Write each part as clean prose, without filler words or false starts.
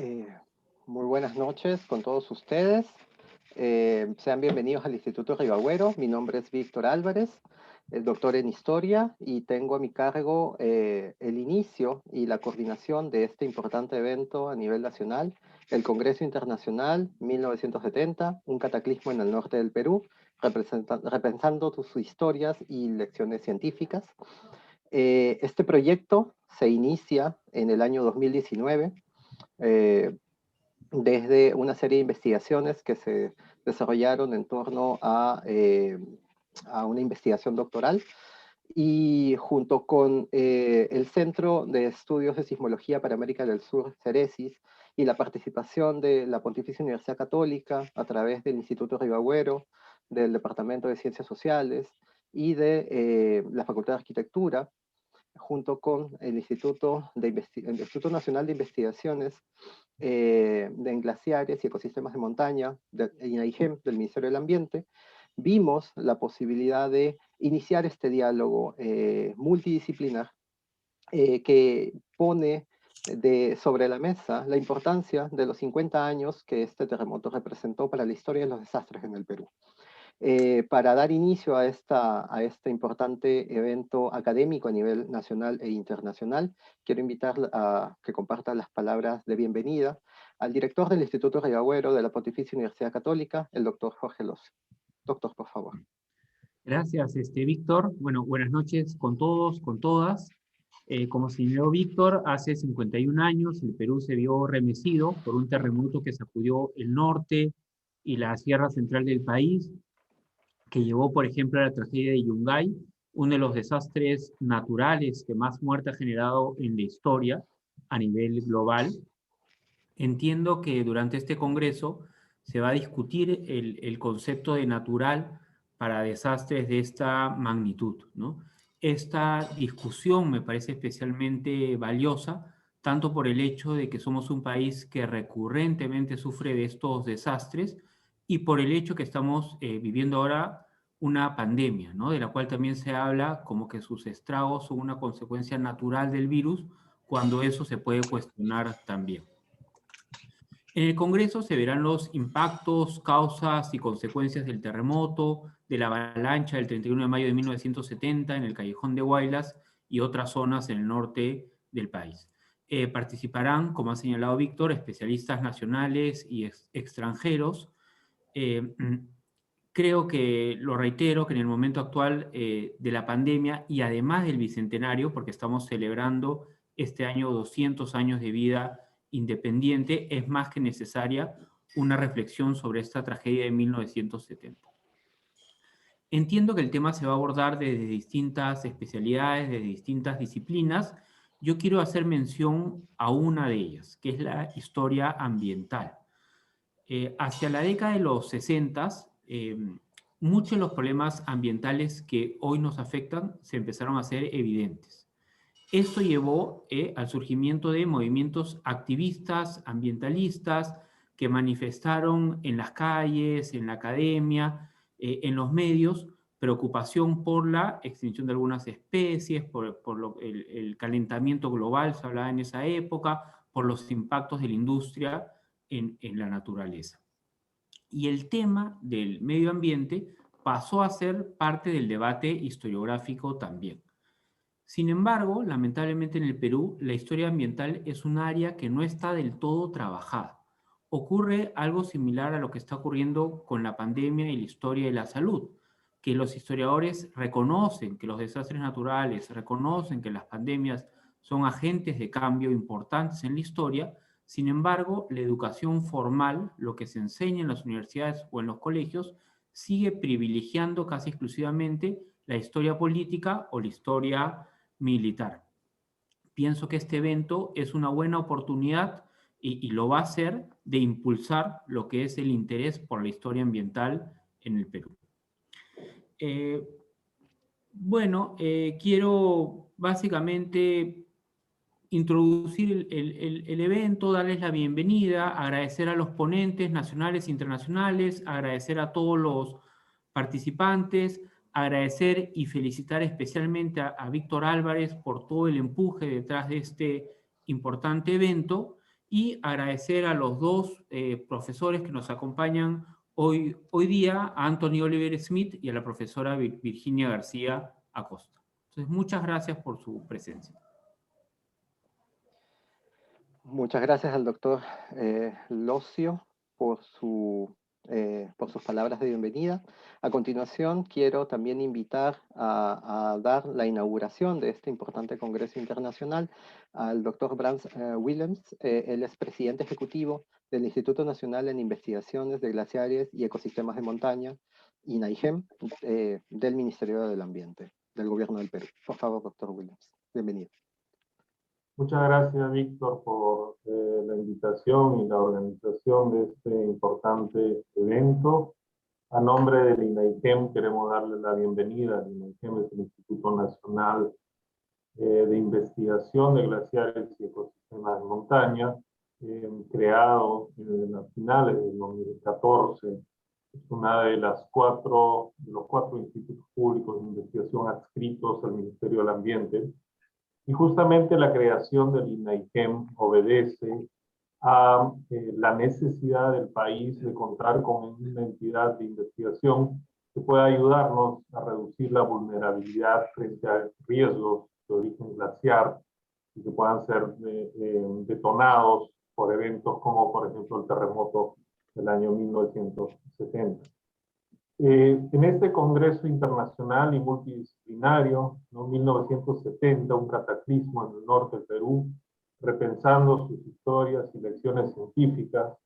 Eh, Muy buenas noches con todos ustedes. Sean bienvenidos al Instituto Ribagüero. Mi nombre es Víctor Álvarez, el doctor en Historia, y tengo a mi cargo el inicio y la coordinación de este importante evento a nivel nacional, el Congreso Internacional 1970, un cataclismo en el norte del Perú, repensando sus historias y lecciones científicas. Este proyecto se inicia en el año 2019. eh, Desde una serie de investigaciones que se desarrollaron en torno a una investigación doctoral y junto con el Centro de Estudios de Sismología para América del Sur, CERESIS, y la participación de la Pontificia Universidad Católica a través del Instituto Ribagüero, del Departamento de Ciencias Sociales y de la Facultad de Arquitectura, junto con el el Instituto Nacional de Investigaciones en glaciares y ecosistemas de montaña, INAIGEM, del Ministerio del Ambiente, vimos la posibilidad de iniciar este diálogo multidisciplinar que pone sobre la mesa la importancia de los 50 años que este terremoto representó para la historia de los desastres en el Perú. Para dar inicio a este importante evento académico a nivel nacional e internacional, quiero invitar a que comparta las palabras de bienvenida al director del Instituto Ribagüero de la Pontificia Universidad Católica, el doctor Jorge Loza. Doctor, por favor. Gracias, Víctor. Bueno, buenas noches con todos, con todas. Como señaló Víctor, hace 51 años el Perú se vio remecido por un terremoto que sacudió el norte y la sierra central del país, que llevó, por ejemplo, a la tragedia de Yungay, uno de los desastres naturales que más muerte ha generado en la historia a nivel global. Entiendo que durante este congreso se va a discutir el concepto de natural para desastres de esta magnitud, ¿no? Esta discusión me parece especialmente valiosa, tanto por el hecho de que somos un país que recurrentemente sufre de estos desastres y por el hecho que estamos viviendo ahora una pandemia, ¿no? De la cual también se habla como que sus estragos son una consecuencia natural del virus, cuando eso se puede cuestionar también. En el Congreso se verán los impactos, causas y consecuencias del terremoto, de la avalancha del 31 de mayo de 1970 en el Callejón de Huaylas y otras zonas en el norte del país. Participarán, como ha señalado Víctor, especialistas nacionales y extranjeros. Creo que, lo reitero, que en el momento actual de la pandemia y además del Bicentenario, porque estamos celebrando este año 200 años de vida independiente, es más que necesaria una reflexión sobre esta tragedia de 1970. Entiendo que el tema se va a abordar desde distintas especialidades, desde distintas disciplinas. Yo quiero hacer mención a una de ellas, que es la historia ambiental. Hacia la década de los 60, muchos de los problemas ambientales que hoy nos afectan se empezaron a hacer evidentes. Esto llevó al surgimiento de movimientos activistas, ambientalistas, que manifestaron en las calles, en la academia, en los medios, preocupación por la extinción de algunas especies, por el calentamiento global, se hablaba en esa época, por los impactos de la industria en la naturaleza. Y el tema del medio ambiente pasó a ser parte del debate historiográfico también. Sin embargo, lamentablemente en el Perú, la historia ambiental es un área que no está del todo trabajada. Ocurre algo similar a lo que está ocurriendo con la pandemia y la historia de la salud, que los historiadores reconocen que los desastres naturales, reconocen que las pandemias son agentes de cambio importantes en la historia. Sin embargo, la educación formal, lo que se enseña en las universidades o en los colegios, sigue privilegiando casi exclusivamente la historia política o la historia militar. Pienso que este evento es una buena oportunidad y lo va a hacer de impulsar lo que es el interés por la historia ambiental en el Perú. Quiero básicamente introducir el evento, darles la bienvenida, agradecer a los ponentes nacionales e internacionales, agradecer a todos los participantes, agradecer y felicitar especialmente a Víctor Álvarez por todo el empuje detrás de este importante evento y agradecer a los dos profesores que nos acompañan hoy día, a Anthony Oliver Smith y a la profesora Virginia García Acosta. Entonces, muchas gracias por su presencia. Muchas gracias al doctor Locio por sus palabras de bienvenida. A continuación, quiero también invitar a dar la inauguración de este importante Congreso Internacional al doctor Brans Willems. Él es presidente ejecutivo del Instituto Nacional en Investigaciones de Glaciares y Ecosistemas de Montaña, INAIGEM, del Ministerio del Ambiente, del Gobierno del Perú. Por favor, doctor Willems, bienvenido. Muchas gracias, Víctor, por la invitación y la organización de este importante evento. A nombre del INAIGEM queremos darle la bienvenida. El INAIGEM es el Instituto Nacional de Investigación de Glaciares y Ecosistemas de Montaña, creado a finales del 2014. Es una de los cuatro institutos públicos de investigación adscritos al Ministerio del Ambiente. Y justamente la creación del INAIGEM obedece a la necesidad del país de contar con una entidad de investigación que pueda ayudarnos a reducir la vulnerabilidad frente a riesgos de origen glaciar y que puedan ser detonados por eventos como, por ejemplo, el terremoto del año 1970. En este Congreso Internacional y Multidisciplinario, en 1970, un cataclismo en el norte del Perú, repensando sus historias y lecciones científicas,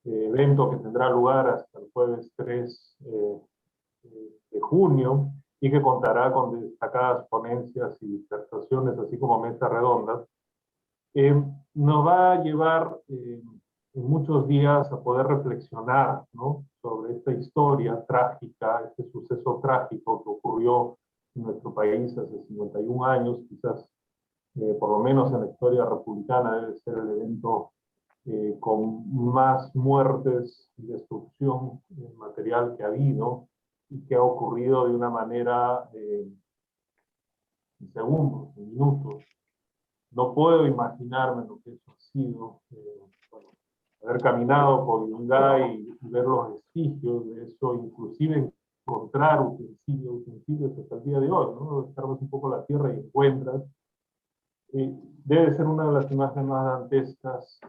evento que tendrá lugar hasta el jueves 3 de junio y que contará con destacadas ponencias y disertaciones, así como mesas redondas, nos va a llevar en muchos días a poder reflexionar, ¿no?, sobre esta historia trágica, este suceso trágico que ocurrió en nuestro país hace 51 años, quizás por lo menos en la historia republicana debe ser el evento con más muertes y destrucción material que ha habido y que ha ocurrido de una manera en segundos, en minutos. No puedo imaginarme lo que eso ha sido. Haber caminado por Yungay y ver los vestigios de eso, inclusive encontrar utensilios hasta el día de hoy, ¿no? Escarbas un poco la tierra y encuentras. Debe ser una de las imágenes más dantescas,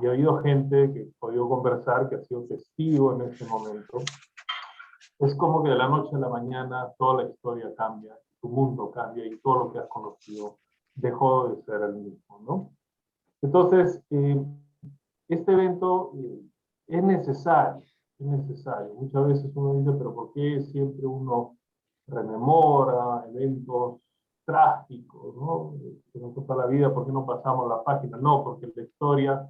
y ha habido gente que he podido conversar, que ha sido testigo en ese momento. Es como que de la noche a la mañana toda la historia cambia, tu mundo cambia y todo lo que has conocido dejó de ser el mismo, ¿no? Entonces, este evento es necesario, es necesario. Muchas veces uno dice, pero ¿por qué siempre uno rememora eventos trágicos, ¿no? Que nos cuesta la vida, ¿por qué no pasamos la página? No, porque la historia,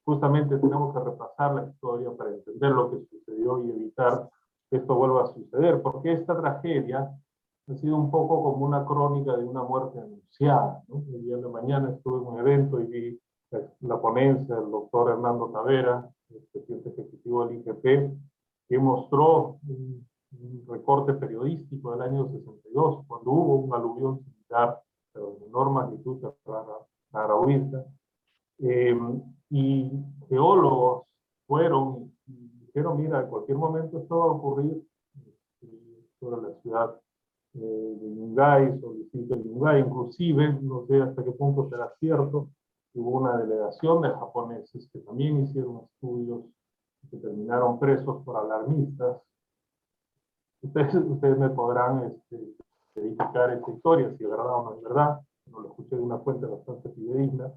justamente tenemos que repasar la historia para entender lo que sucedió y evitar que esto vuelva a suceder, porque esta tragedia ha sido un poco como una crónica de una muerte anunciada, ¿no? El día de mañana estuve en un evento y vi la ponencia del doctor Hernando Tavera, el presidente ejecutivo del IGP, que mostró un recorte periodístico del año 62, cuando hubo un aluvión similar, pero de menor magnitud a Arahuilca, y geólogos fueron y dijeron, mira, en cualquier momento esto va a ocurrir sobre la ciudad de Yungay, sobre el distrito de Yungay, inclusive, no sé hasta qué punto será cierto, hubo una delegación de japoneses que también hicieron estudios que terminaron presos por alarmistas. Ustedes me podrán verificar esta historia, si es verdad o no es verdad. No lo escuché de una fuente bastante fidedigna.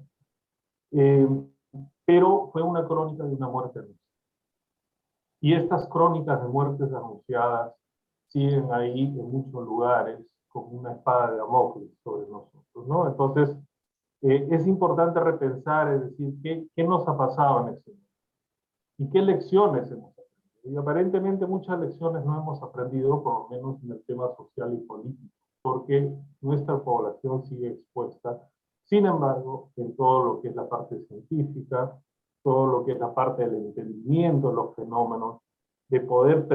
Pero fue una crónica de una muerte anunciada. Y estas crónicas de muertes anunciadas siguen ahí en muchos lugares como una espada de Damocles sobre nosotros, ¿no? Entonces, es importante repensar, es decir, ¿qué nos ha pasado en ese momento? ¿Y qué lecciones hemos aprendido? Y aparentemente muchas lecciones no hemos aprendido, por lo menos en el tema social y político, porque nuestra población sigue expuesta. Sin embargo, en todo lo que es la parte científica, todo lo que es la parte del entendimiento de los fenómenos, de poder,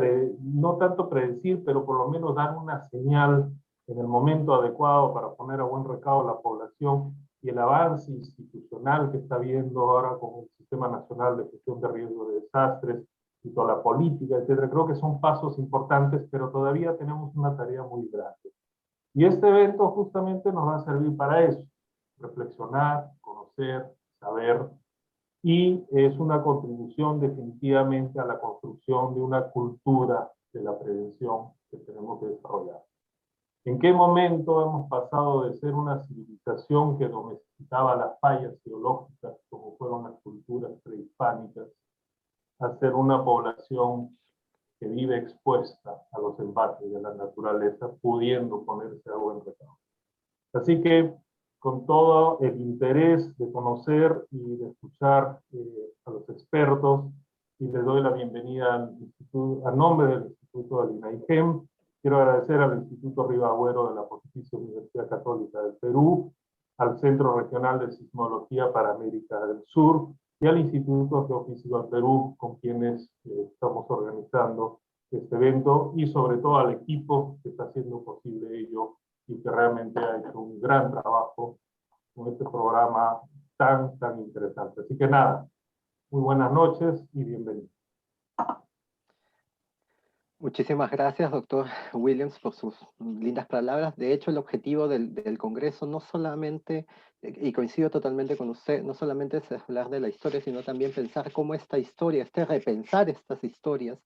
no tanto predecir, pero por lo menos dar una señal en el momento adecuado para poner a buen recaudo a la población y el avance institucional que está habiendo ahora con el Sistema Nacional de Gestión de Riesgos de Desastres y toda la política, etcétera. Creo que son pasos importantes, pero todavía tenemos una tarea muy grande. Y este evento justamente nos va a servir para eso, reflexionar, conocer, saber, y es una contribución definitivamente a la construcción de una cultura de la prevención que tenemos que desarrollar. ¿En qué momento hemos pasado de ser una civilización que domesticaba las fallas geológicas, como fueron las culturas prehispánicas, a ser una población que vive expuesta a los embates de la naturaleza, pudiendo ponerse a buen recaudo? Así que, con todo el interés de conocer y de escuchar a los expertos, y les doy la bienvenida al instituto, a nombre del Instituto del INAIGEM. Quiero agradecer al Instituto Rivagüero de la Pontificia Universidad Católica del Perú, al Centro Regional de Sismología para América del Sur y al Instituto Geofísico del Perú, con quienes estamos organizando este evento, y sobre todo al equipo que está haciendo posible ello y que realmente ha hecho un gran trabajo con este programa tan interesante. Así que nada, muy buenas noches y bienvenidos. Muchísimas gracias, doctor Williams, por sus lindas palabras. De hecho, el objetivo del Congreso no solamente, y coincido totalmente con usted, no solamente es hablar de la historia, sino también pensar cómo esta historia, repensar estas historias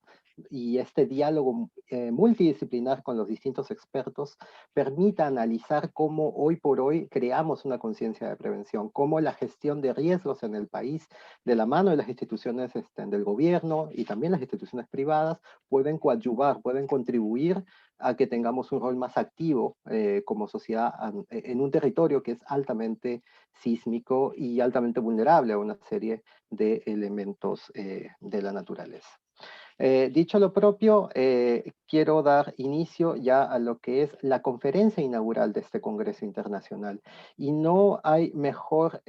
y este diálogo multidisciplinar con los distintos expertos permita analizar cómo hoy por hoy creamos una conciencia de prevención, cómo la gestión de riesgos en el país, de la mano de las instituciones del gobierno y también las instituciones privadas, pueden coadyuvar, pueden contribuir a que tengamos un rol más activo como sociedad en un territorio que es altamente sísmico y altamente vulnerable a una serie de elementos de la naturaleza. Dicho lo propio, quiero dar inicio ya a lo que es la conferencia inaugural de este Congreso Internacional. Y no hay mejor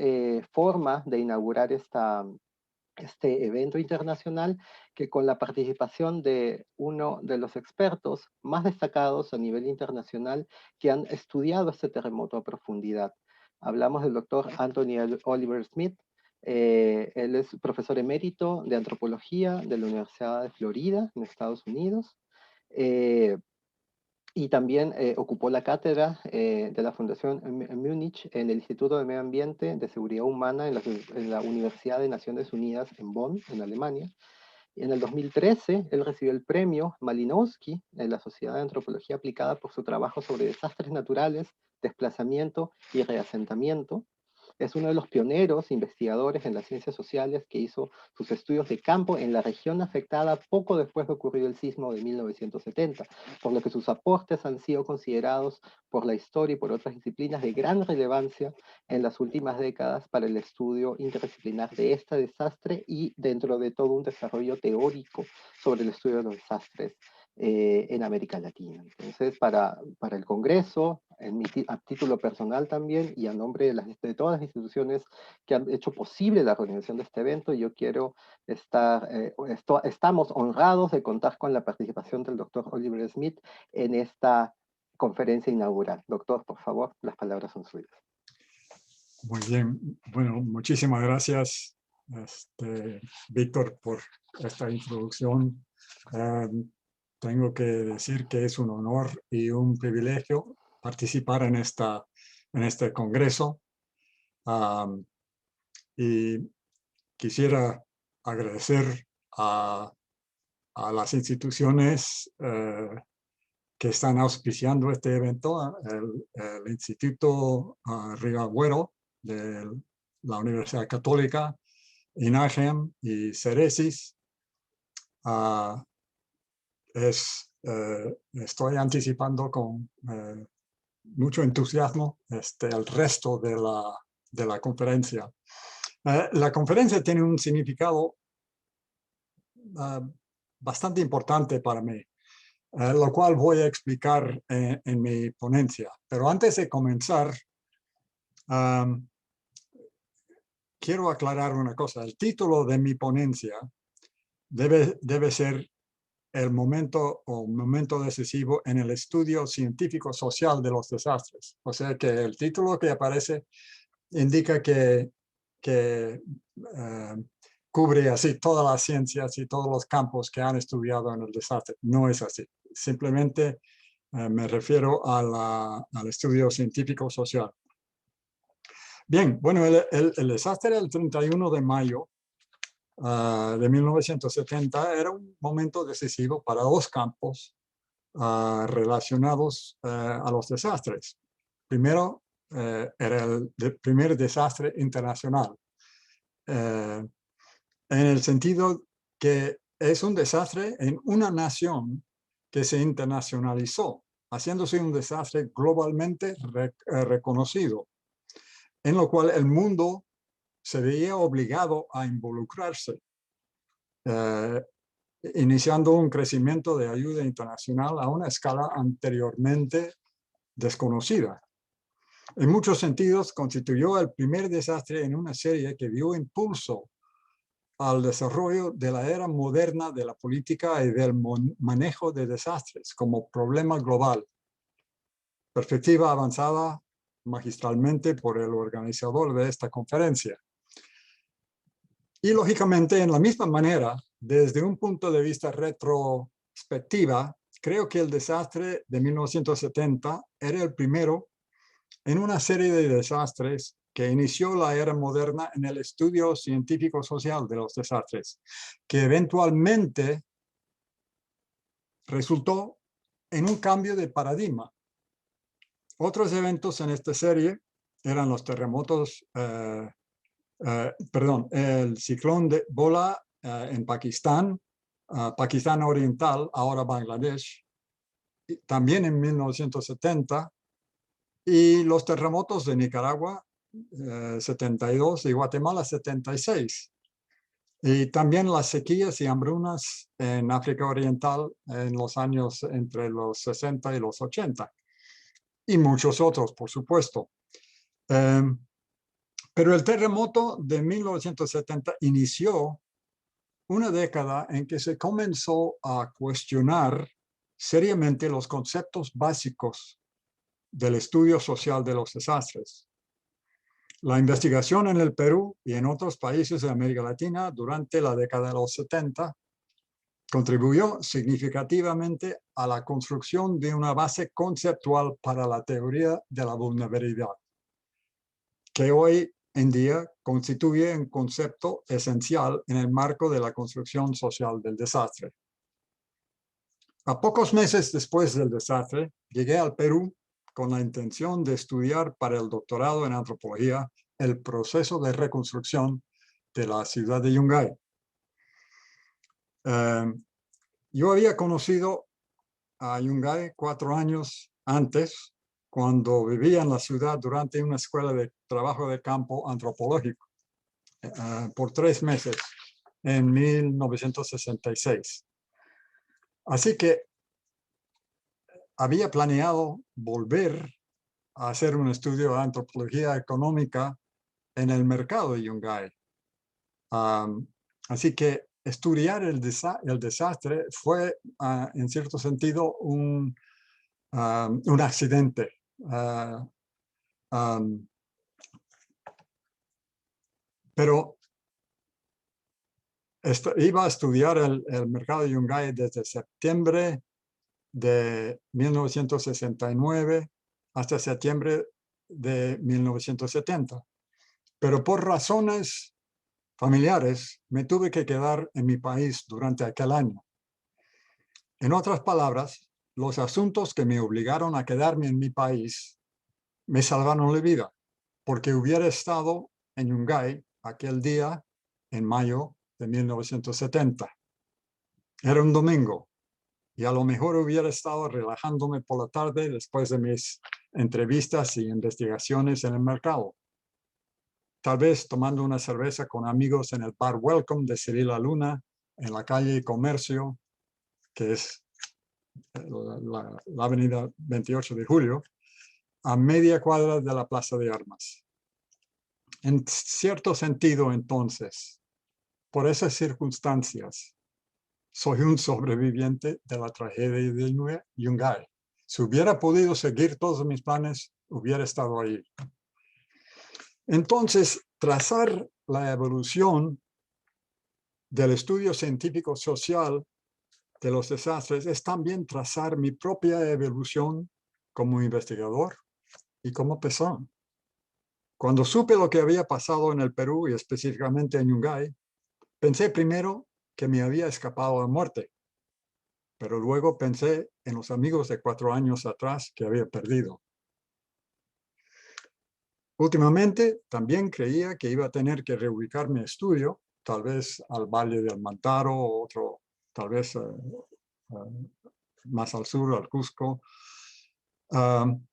forma de inaugurar este evento internacional que con la participación de uno de los expertos más destacados a nivel internacional que han estudiado este terremoto a profundidad. Hablamos del doctor Anthony Oliver Smith. Él es profesor emérito de antropología de la Universidad de Florida, en Estados Unidos. Y también ocupó la cátedra de la Fundación Múnich en el Instituto de Medio Ambiente de Seguridad Humana en la Universidad de Naciones Unidas en Bonn, en Alemania. Y en el 2013, él recibió el premio Malinowski de la Sociedad de Antropología Aplicada por su trabajo sobre desastres naturales, desplazamiento y reasentamiento. Es uno de los pioneros investigadores en las ciencias sociales que hizo sus estudios de campo en la región afectada poco después de ocurrido el sismo de 1970, por lo que sus aportes han sido considerados por la historia y por otras disciplinas de gran relevancia en las últimas décadas para el estudio interdisciplinar de este desastre y dentro de todo un desarrollo teórico sobre el estudio de los desastres en América Latina. Entonces, para el Congreso, a título personal también, y a nombre de todas las instituciones que han hecho posible la organización de este evento, yo quiero estamos honrados de contar con la participación del doctor Oliver Smith en esta conferencia inaugural. Doctor, por favor, las palabras son suyas. Muy bien. Bueno, muchísimas gracias, Víctor, por esta introducción. Tengo que decir que es un honor y un privilegio participar en este congreso. Y quisiera agradecer a las instituciones que están auspiciando este evento, el Instituto Rivagüero de la Universidad Católica, INAIGEM y CERESIS. Estoy anticipando con mucho entusiasmo el resto de la conferencia. La conferencia tiene un significado bastante importante para mí, lo cual voy a explicar en mi ponencia. Pero antes de comenzar, quiero aclarar una cosa. El título de mi ponencia debe ser el momento decisivo en el estudio científico social de los desastres. O sea que el título que aparece indica que cubre así todas las ciencias y todos los campos que han estudiado en el desastre. No es así. Simplemente me refiero al estudio científico social. Bien, bueno, el desastre del 31 de mayo de 1970 era un momento decisivo para dos campos relacionados a los desastres. Primero, era el primer desastre internacional, en el sentido que es un desastre en una nación que se internacionalizó, haciéndose un desastre globalmente reconocido, en lo cual el mundo se veía obligado a involucrarse, iniciando un crecimiento de ayuda internacional a una escala anteriormente desconocida. En muchos sentidos, constituyó el primer desastre en una serie que dio impulso al desarrollo de la era moderna de la política y del manejo de desastres como problema global. Perspectiva avanzada magistralmente por el organizador de esta conferencia. Y lógicamente, en la misma manera, desde un punto de vista retrospectiva, creo que el desastre de 1970 era el primero en una serie de desastres que inició la era moderna en el estudio científico social de los desastres, que eventualmente resultó en un cambio de paradigma. Otros eventos en esta serie eran los terremotos, el ciclón de Bola en Pakistán, Pakistán Oriental, ahora Bangladesh, también en 1970, y los terremotos de Nicaragua, 72, y Guatemala, 76. Y también las sequías y hambrunas en África Oriental en los años entre los 60 y los 80. Y muchos otros, por supuesto. Pero el terremoto de 1970 inició una década en que se comenzó a cuestionar seriamente los conceptos básicos del estudio social de los desastres. La investigación en el Perú y en otros países de América Latina durante la década de los 70 contribuyó significativamente a la construcción de una base conceptual para la teoría de la vulnerabilidad, que hoy en día constituye un concepto esencial en el marco de la construcción social del desastre. A pocos meses después del desastre, llegué al Perú con la intención de estudiar para el doctorado en antropología el proceso de reconstrucción de la ciudad de Yungay. Yo había conocido a Yungay 4 años antes, cuando vivía en la ciudad durante una escuela de trabajo de campo antropológico por 3 meses en 1966. Así que había planeado volver a hacer un estudio de antropología económica en el mercado de Yungay. Así que estudiar el desastre fue, en cierto sentido, un accidente. Pero iba a estudiar el mercado de Yungay desde septiembre de 1969 hasta septiembre de 1970. Pero por razones familiares me tuve que quedar en mi país durante aquel año. En otras palabras, los asuntos que me obligaron a quedarme en mi país me salvaron la vida, porque hubiera estado en Yungay aquel día en mayo de 1970. Era un domingo y a lo mejor hubiera estado relajándome por la tarde después de mis entrevistas y investigaciones en el mercado. Tal vez tomando una cerveza con amigos en el bar Welcome de Cirila Luna, en la calle Comercio, que es la avenida 28 de Julio, a media cuadra de la Plaza de Armas. En cierto sentido, entonces, por esas circunstancias, soy un sobreviviente de la tragedia de Yungay. Si hubiera podido seguir todos mis planes, hubiera estado ahí. Entonces, trazar la evolución del estudio científico social de los desastres es también trazar mi propia evolución como investigador y como persona. Cuando supe lo que había pasado en el Perú y específicamente en Yungay, pensé primero que me había escapado a muerte, pero luego pensé en los amigos de 4 años atrás que había perdido. Últimamente también creía que iba a tener que reubicar mi estudio, tal vez al Valle del Mantaro, otro, tal vez más al sur, al Cusco.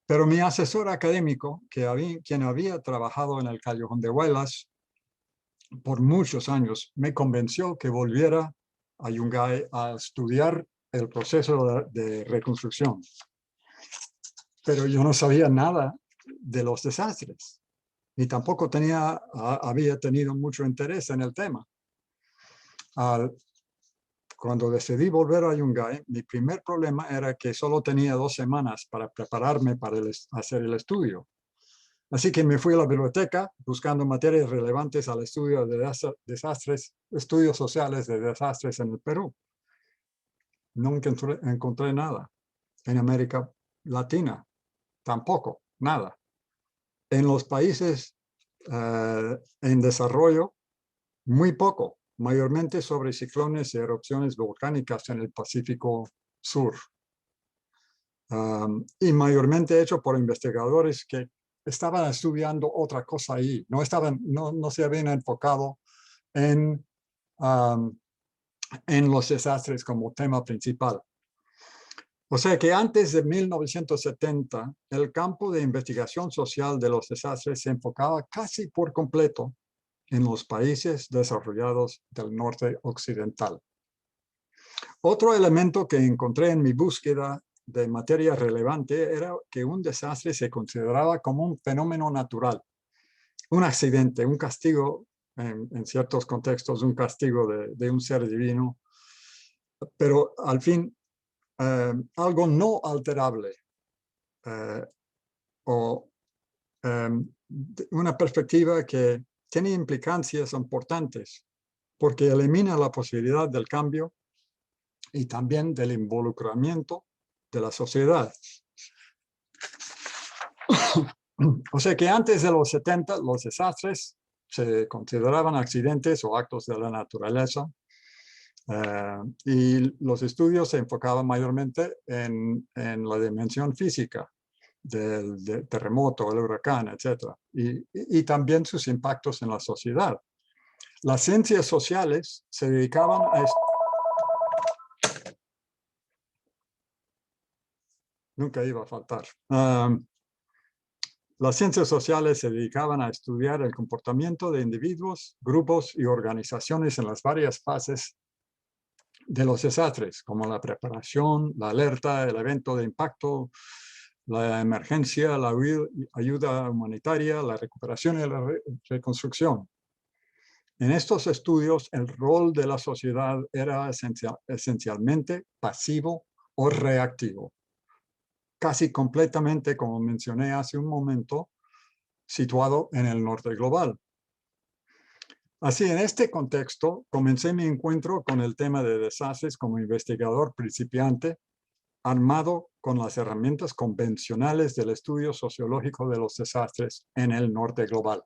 Pero mi asesor académico, quien había trabajado en el Callejón de Huaylas por muchos años, me convenció que volviera a Yungay a estudiar el proceso de reconstrucción. Pero yo no sabía nada de los desastres, ni tampoco había tenido mucho interés en el tema. Cuando decidí volver a Yungay, mi primer problema era que solo tenía 2 semanas para prepararme para hacer el estudio. Así que me fui a la biblioteca buscando materias relevantes al estudio de desastres, estudios sociales de desastres en el Perú. Nunca encontré nada. En América Latina, tampoco, nada. En los países en desarrollo, muy poco, mayormente sobre ciclones y erupciones volcánicas en el Pacífico Sur. Y mayormente hecho por investigadores que estaban estudiando otra cosa ahí. No se habían enfocado en los desastres como tema principal. O sea que antes de 1970, el campo de investigación social de los desastres se enfocaba casi por completo en los países desarrollados del norte occidental. Otro elemento que encontré en mi búsqueda de materia relevante era que un desastre se consideraba como un fenómeno natural, un accidente, un castigo, en ciertos contextos, un castigo de un ser divino, pero al fin algo no alterable o una perspectiva que tiene implicancias importantes porque elimina la posibilidad del cambio y también del involucramiento de la sociedad. O sea que antes de los 70, los desastres se consideraban accidentes o actos de la naturaleza. Y los estudios se enfocaban mayormente en la dimensión física del terremoto, el huracán, etc. Y también sus impactos en la sociedad. Las ciencias sociales se dedicaban a nunca iba a faltar. Las ciencias sociales se dedicaban a estudiar el comportamiento de individuos, grupos y organizaciones en las varias fases de los desastres, como la preparación, la alerta, el evento de impacto, la emergencia, la ayuda humanitaria, la recuperación y la reconstrucción. En estos estudios, el rol de la sociedad era esencialmente pasivo o reactivo, casi completamente, como mencioné hace un momento, situado en el norte global. Así, en este contexto, comencé mi encuentro con el tema de desastres como investigador principiante, armado con las herramientas convencionales del estudio sociológico de los desastres en el norte global,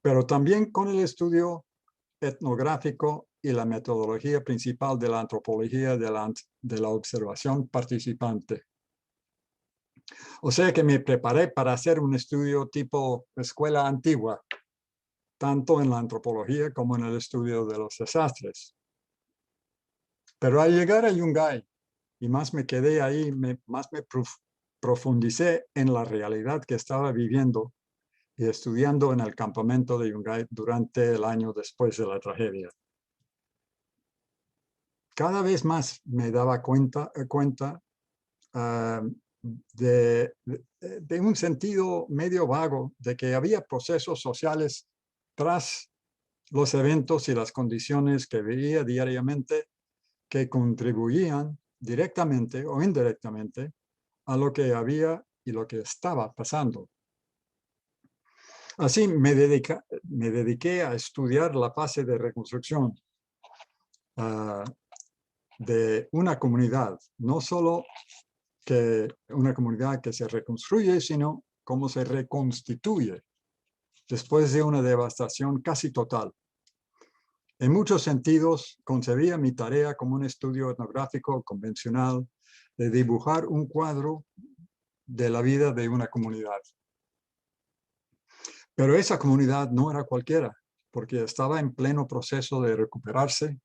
pero también con el estudio etnográfico y la metodología principal de la antropología de la observación participante. O sea que me preparé para hacer un estudio tipo escuela antigua, tanto en la antropología como en el estudio de los desastres. Pero al llegar a Yungay, y más me quedé ahí, más me profundicé en la realidad que estaba viviendo y estudiando en el campamento de Yungay durante el año después de la tragedia. Cada vez más me daba cuenta de un sentido medio vago de que había procesos sociales tras los eventos y las condiciones que veía diariamente que contribuían directamente o indirectamente a lo que había y lo que estaba pasando. Así me dediqué a estudiar la fase de reconstrucción de una comunidad, no solo que una comunidad que se reconstruye, sino cómo se reconstituye después de una devastación casi total. En muchos sentidos, concebía mi tarea como un estudio etnográfico convencional de dibujar un cuadro de la vida de una comunidad. Pero esa comunidad no era cualquiera, porque estaba en pleno proceso de recuperarse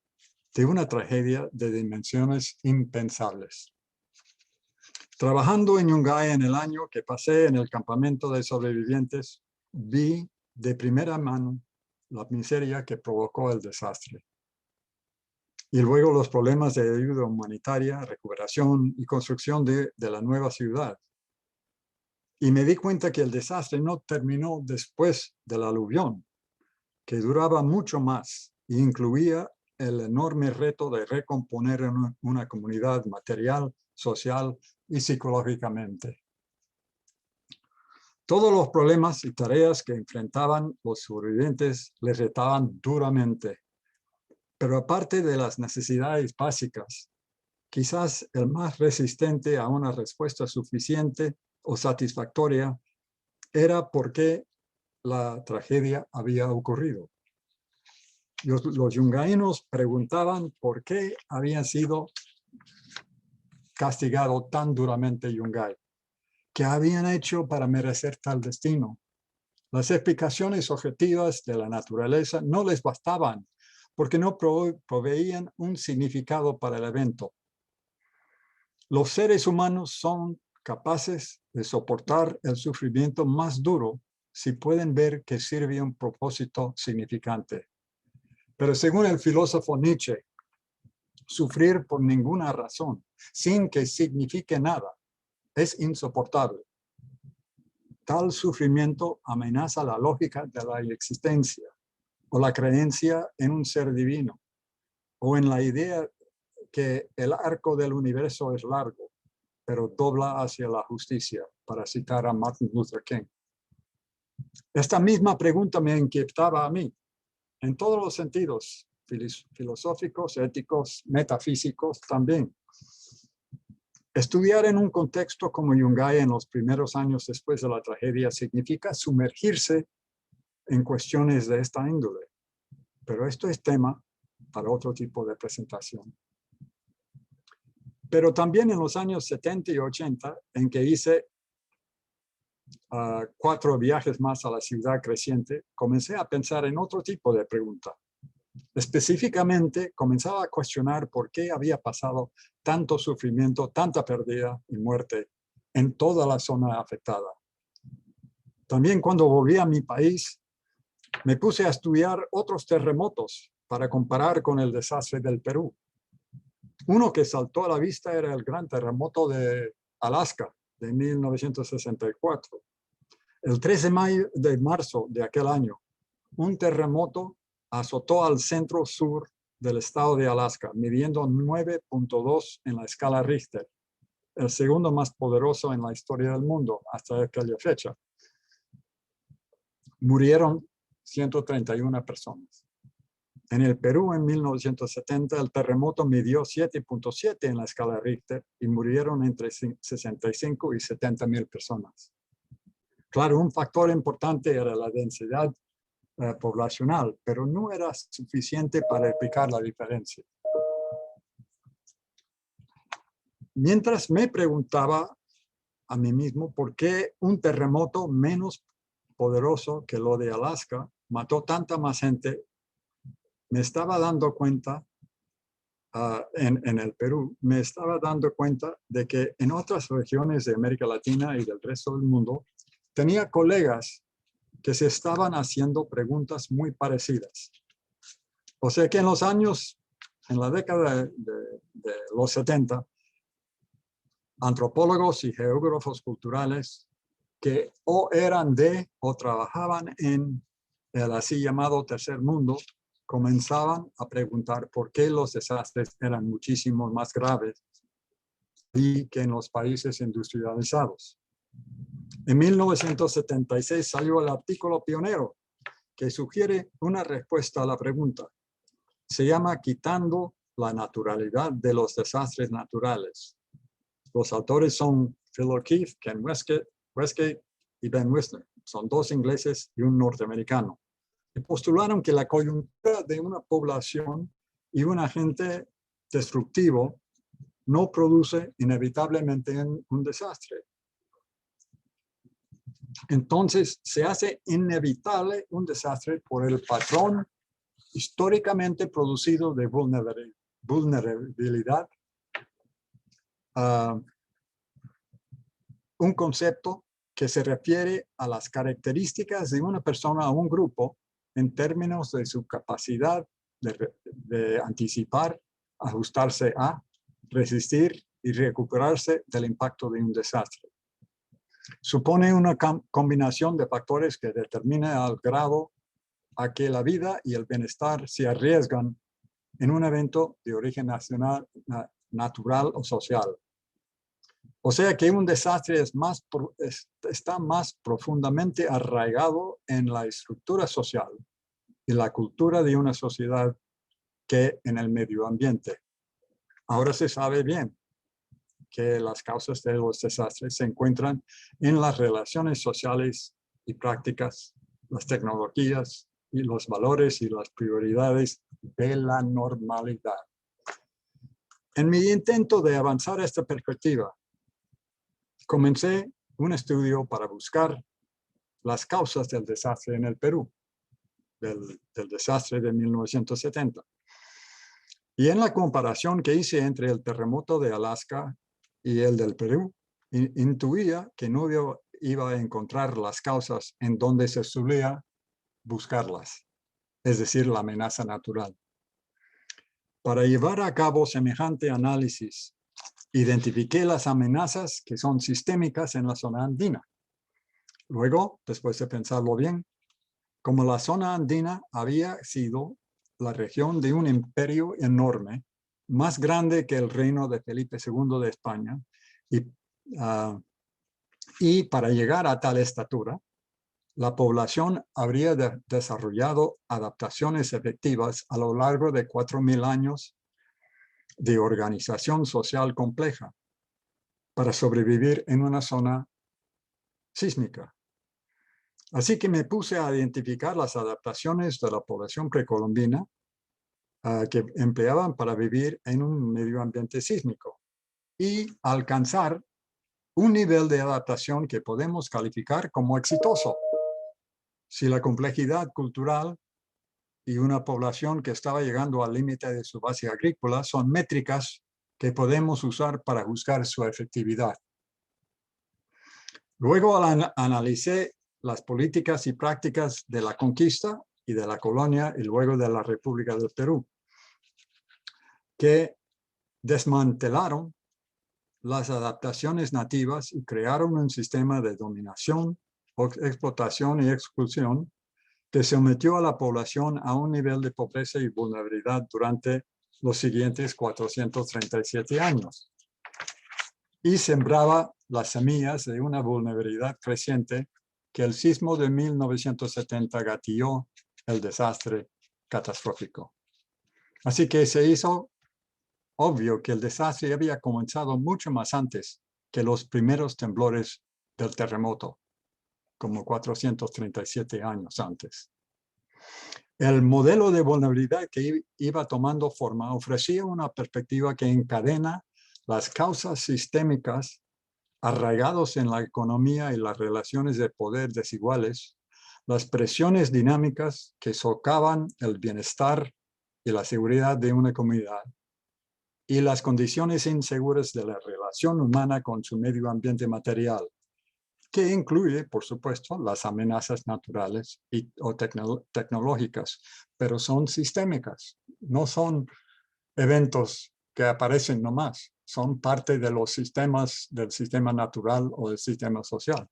de una tragedia de dimensiones impensables. Trabajando en Yungay en el año que pasé en el campamento de sobrevivientes, vi de primera mano la miseria que provocó el desastre. Y luego los problemas de ayuda humanitaria, recuperación y construcción de la nueva ciudad. Y me di cuenta que el desastre no terminó después del aluvión, que duraba mucho más e incluía el enorme reto de recomponer una comunidad material, social y psicológicamente. Todos los problemas y tareas que enfrentaban los sobrevivientes les retaban duramente. Pero aparte de las necesidades básicas, quizás el más resistente a una respuesta suficiente o satisfactoria era por qué la tragedia había ocurrido. Los yungaínos preguntaban por qué habían sido castigado tan duramente Yungay. ¿Qué habían hecho para merecer tal destino? Las explicaciones objetivas de la naturaleza no les bastaban porque no proveían un significado para el evento. Los seres humanos son capaces de soportar el sufrimiento más duro si pueden ver que sirve un propósito significante. Pero según el filósofo Nietzsche, sufrir por ninguna razón, sin que signifique nada, es insoportable. Tal sufrimiento amenaza la lógica de la existencia, o la creencia en un ser divino, o en la idea que el arco del universo es largo, pero dobla hacia la justicia, para citar a Martin Luther King. Esta misma pregunta me inquietaba a mí, en todos los sentidos, filosóficos, éticos, metafísicos también. Estudiar en un contexto como Yungay en los primeros años después de la tragedia significa sumergirse en cuestiones de esta índole, pero esto es tema para otro tipo de presentación. Pero también en los años 70 y 80, en que hice 4 viajes más a la ciudad creciente, comencé a pensar en otro tipo de pregunta. Específicamente, comenzaba a cuestionar por qué había pasado tanto sufrimiento, tanta pérdida y muerte en toda la zona afectada. También cuando volví a mi país, me puse a estudiar otros terremotos para comparar con el desastre del Perú. Uno que saltó a la vista era el gran terremoto de Alaska de 1964. El 13 de marzo de aquel año, un terremoto azotó al centro sur del estado de Alaska, midiendo 9.2 en la escala Richter, el segundo más poderoso en la historia del mundo hasta aquella fecha. Murieron 131 personas. En el Perú, en 1970, el terremoto midió 7.7 en la escala Richter y murieron entre 65 y 70 mil personas. Claro, un factor importante era la densidad poblacional, pero no era suficiente para explicar la diferencia. Mientras me preguntaba a mí mismo por qué un terremoto menos poderoso que lo de Alaska mató tanta más gente, me estaba dando cuenta, en el Perú, me estaba dando cuenta de que en otras regiones de América Latina y del resto del mundo, tenía colegas que se estaban haciendo preguntas muy parecidas. O sea que en la década de los 70, antropólogos y geógrafos culturales que o eran de o trabajaban en el así llamado tercer mundo, comenzaban a preguntar por qué los desastres eran muchísimo más graves que en los países industrializados. En 1976 salió el artículo pionero que sugiere una respuesta a la pregunta. Se llama Quitando la naturalidad de los desastres naturales. Los autores son Phil O'Keefe, Ken Westgate y Ben Wisner. Son dos ingleses y un norteamericano. Y postularon que la coyuntura de una población y un agente destructivo no produce inevitablemente un desastre. Entonces, se hace inevitable un desastre por el patrón históricamente producido de vulnerabilidad. Un concepto que se refiere a las características de una persona o un grupo en términos de su capacidad de anticipar, ajustarse a, resistir y recuperarse del impacto de un desastre. Supone una combinación de factores que determina al grado a que la vida y el bienestar se arriesgan en un evento de origen natural o social. O sea que un desastre está más profundamente arraigado en la estructura social y la cultura de una sociedad que en el medio ambiente. Ahora se sabe bien que las causas de los desastres se encuentran en las relaciones sociales y prácticas, las tecnologías y los valores y las prioridades de la normalidad. En mi intento de avanzar a esta perspectiva, comencé un estudio para buscar las causas del desastre en el Perú, del desastre de 1970. Y en la comparación que hice entre el terremoto de Alaska y el del Perú, intuía que no iba a encontrar las causas en donde se solía buscarlas, es decir, la amenaza natural. Para llevar a cabo semejante análisis, identifiqué las amenazas que son sistémicas en la zona andina. Luego, después de pensarlo bien, como la zona andina había sido la región de un imperio enorme, más grande que el reino de Felipe II de España, y para llegar a tal estatura, la población habría desarrollado adaptaciones efectivas a lo largo de 4.000 años de organización social compleja para sobrevivir en una zona sísmica. Así que me puse a identificar las adaptaciones de la población precolombina que empleaban para vivir en un medio ambiente sísmico y alcanzar un nivel de adaptación que podemos calificar como exitoso. Si la complejidad cultural y una población que estaba llegando al límite de su base agrícola son métricas que podemos usar para juzgar su efectividad. Luego analicé las políticas y prácticas de la conquista y de la colonia y luego de la República del Perú, que desmantelaron las adaptaciones nativas y crearon un sistema de dominación, explotación y expulsión que sometió a la población a un nivel de pobreza y vulnerabilidad durante los siguientes 437 años. Y sembraba las semillas de una vulnerabilidad creciente que el sismo de 1970 gatilló el desastre catastrófico. Así que se hizo obvio que el desastre había comenzado mucho más antes que los primeros temblores del terremoto, como 437 años antes. El modelo de vulnerabilidad que iba tomando forma ofrecía una perspectiva que encadena las causas sistémicas arraigadas en la economía y las relaciones de poder desiguales, las presiones dinámicas que socavan el bienestar y la seguridad de una comunidad, y las condiciones inseguras de la relación humana con su medio ambiente material, que incluye, por supuesto, las amenazas naturales o tecnológicas, pero son sistémicas, no son eventos que aparecen nomás, son parte de los sistemas, del sistema natural o del sistema social.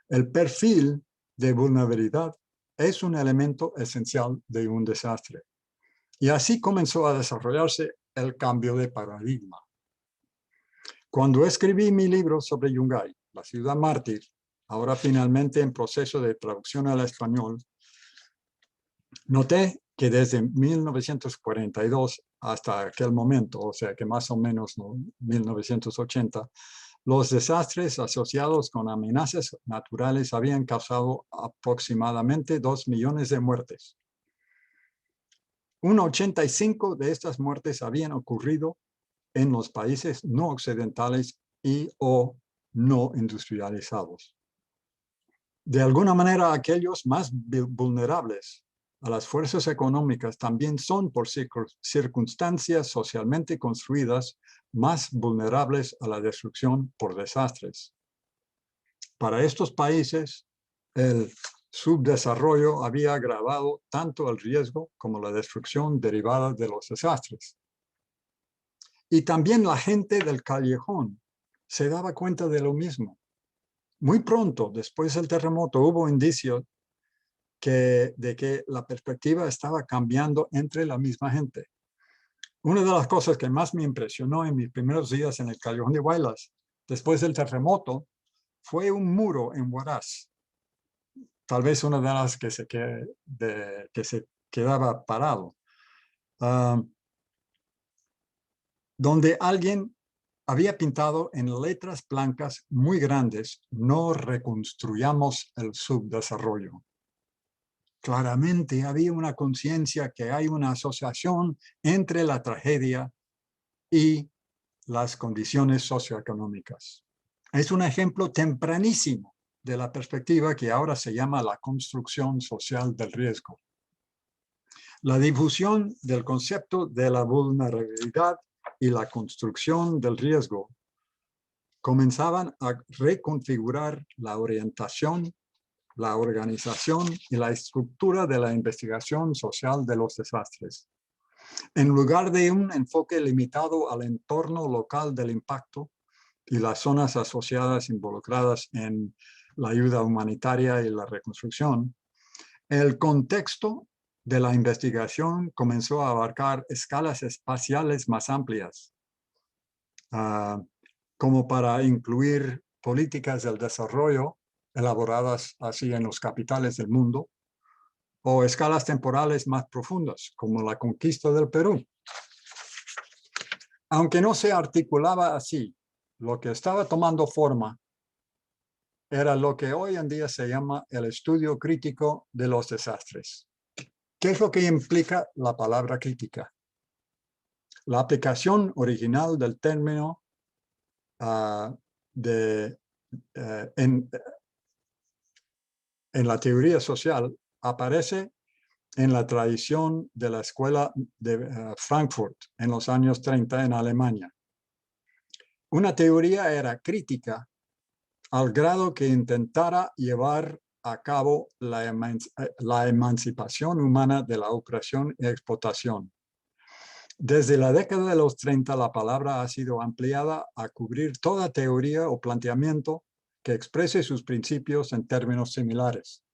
El perfil de vulnerabilidad es un elemento esencial de un desastre. Y así comenzó a desarrollarse el cambio de paradigma. Cuando escribí mi libro sobre Yungay, La ciudad mártir, ahora finalmente en proceso de traducción al español, noté que desde 1942 hasta aquel momento, o sea que más o menos 1980, los desastres asociados con amenazas naturales habían causado aproximadamente 2 millones de muertes. Un 85% de estas muertes habían ocurrido en los países no occidentales y o no industrializados. De alguna manera, aquellos más vulnerables a las fuerzas económicas también son, por circunstancias socialmente construidas, más vulnerables a la destrucción por desastres. Para estos países, el subdesarrollo había agravado tanto el riesgo como la destrucción derivada de los desastres. Y también la gente del callejón se daba cuenta de lo mismo. Muy pronto, después del terremoto, hubo indicios de que la perspectiva estaba cambiando entre la misma gente. Una de las cosas que más me impresionó en mis primeros días en el Callejón de Huaylas, después del terremoto, fue un muro en Huaraz. Tal vez una de las que se quedaba parado. Donde alguien había pintado en letras blancas muy grandes: no reconstruyamos el subdesarrollo. Claramente había una conciencia que hay una asociación entre la tragedia y las condiciones socioeconómicas. Es un ejemplo tempranísimo de la perspectiva que ahora se llama la construcción social del riesgo. La difusión del concepto de la vulnerabilidad y la construcción del riesgo comenzaban a reconfigurar la orientación, la organización y la estructura de la investigación social de los desastres. En lugar de un enfoque limitado al entorno local del impacto y las zonas asociadas involucradas en la ayuda humanitaria y la reconstrucción, el contexto de la investigación comenzó a abarcar escalas espaciales más amplias, como para incluir políticas del desarrollo elaboradas así en los capitales del mundo, o escalas temporales más profundas, como la conquista del Perú. Aunque no se articulaba así, lo que estaba tomando forma era lo que hoy en día se llama el estudio crítico de los desastres. ¿Qué es lo que implica la palabra crítica? La aplicación original del término en la teoría social aparece en la tradición de la escuela de Frankfurt en los años 30 en Alemania. Una teoría era crítica al grado que intentara llevar a cabo la emancipación humana de la opresión y explotación. Desde la década de los 30, la palabra ha sido ampliada a cubrir toda teoría o planteamiento que exprese sus principios en términos similares.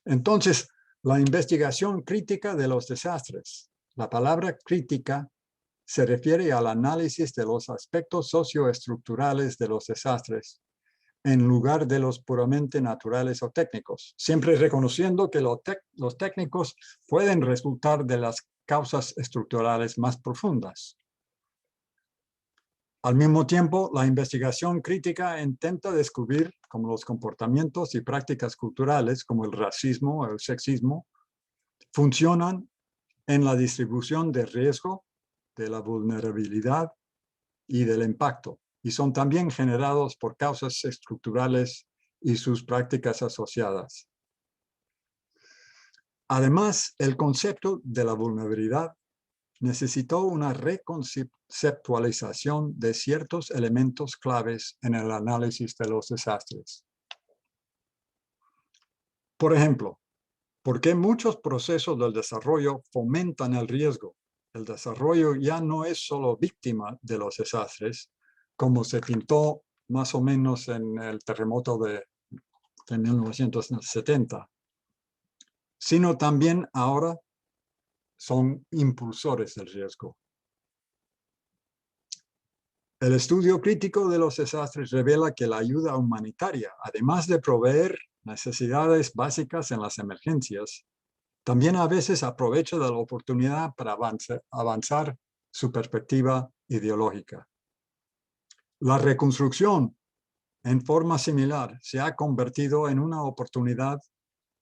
Entonces, la investigación crítica de los desastres. La palabra crítica se refiere al análisis de los aspectos socioestructurales de los desastres, en lugar de los puramente naturales o técnicos, siempre reconociendo que los técnicos pueden resultar de las causas estructurales más profundas. Al mismo tiempo, la investigación crítica intenta descubrir cómo los comportamientos y prácticas culturales, como el racismo o el sexismo, funcionan en la distribución de riesgo, de la vulnerabilidad y del impacto, y son también generados por causas estructurales y sus prácticas asociadas. Además, el concepto de la vulnerabilidad necesitó una reconceptualización de ciertos elementos claves en el análisis de los desastres. Por ejemplo, ¿por qué muchos procesos del desarrollo fomentan el riesgo? El desarrollo ya no es solo víctima de los desastres, como se pintó más o menos en el terremoto de 1970, sino también ahora son impulsores del riesgo. El estudio crítico de los desastres revela que la ayuda humanitaria, además de proveer necesidades básicas en las emergencias, también a veces aprovecha de la oportunidad para avanzar su perspectiva ideológica. La reconstrucción, en forma similar, se ha convertido en una oportunidad